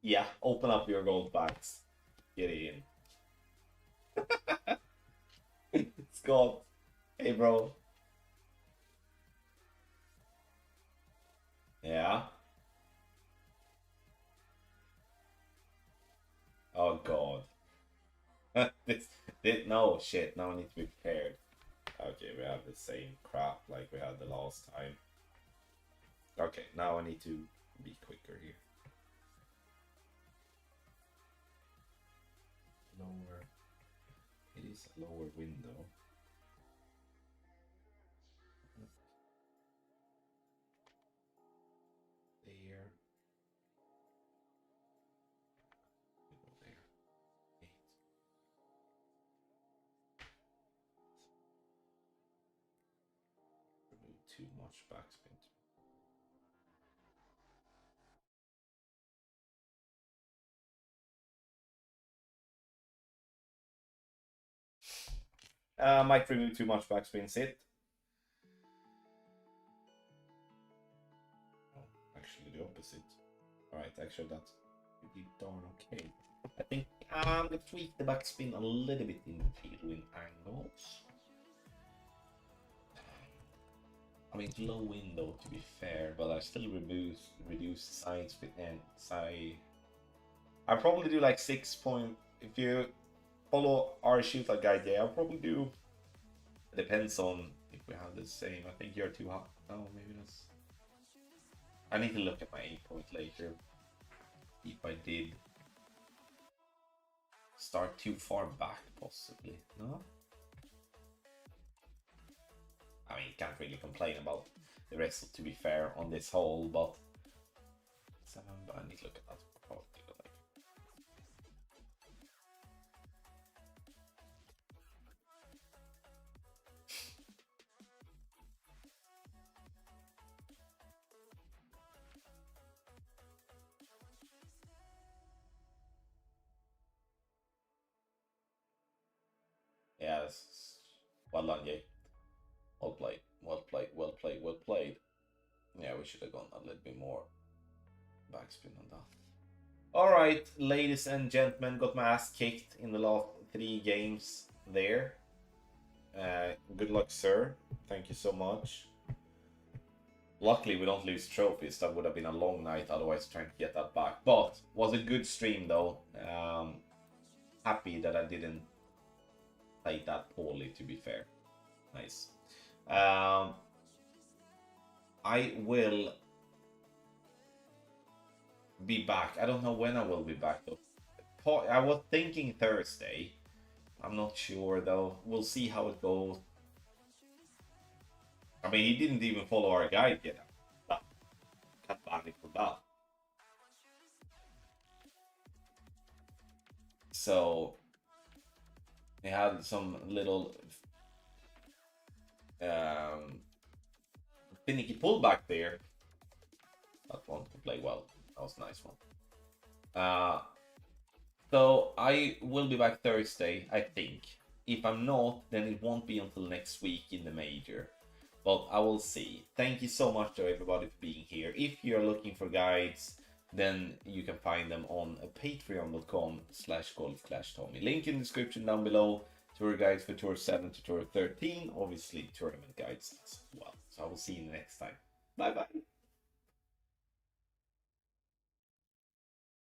Yeah, open up your gold packs. Get in. Scott. Hey, bro. Yeah. Oh, God. No, shit. Now I need to be prepared. Okay, we have the same crap like we had the last time. Okay, now I need to be quicker here. Lower. It is a lower window. There. We go there. 8. Remove too much backspin. Might remove too much backspin. Sit. Oh, actually the opposite. Alright, actually that's pretty darn okay. I think I'm gonna tweak the backspin a little bit in the tailwind angles. I mean, it's low window to be fair, but I still reduce side spin and side. I probably do like 6 point. If you follow our shooter guide, yeah, I'll probably do. It depends on if we have the same. I think you're too hot. Oh, maybe that's. I need to look at my 8 point later. If I did start too far back, possibly. No? I mean, can't really complain about the rest, to be fair, on this hole, but 7, but I need to look at that probably. Like. Yeah, well done, Jay. Well played, well played, well played, well played. Yeah, we should have gone a little bit more backspin on that. Alright, ladies and gentlemen, got my ass kicked in the last 3 games there. Good luck, sir. Thank you so much. Luckily, we don't lose trophies. That would have been a long night otherwise trying to get that back. But was a good stream, though. Happy that I didn't play that poorly, to be fair. Nice. I will be back. I don't know when I will be back, though. I was thinking Thursday. I'm not sure, though. We'll see how it goes. I mean, he didn't even follow our guide yet. Can't ban him for that. So, he had some little finicky pullback there. That one to play well. That was a nice one. So I will be back Thursday, I think. If I'm not, then it won't be until next week in the major. But I will see. Thank you so much to everybody for being here. If you're looking for guides, then you can find them on patreon.com/golf-tommy. Link in the description down below. Tour guides for Tour 7 to Tour 13. Obviously tournament guides as well. So I will see you next time. Bye bye.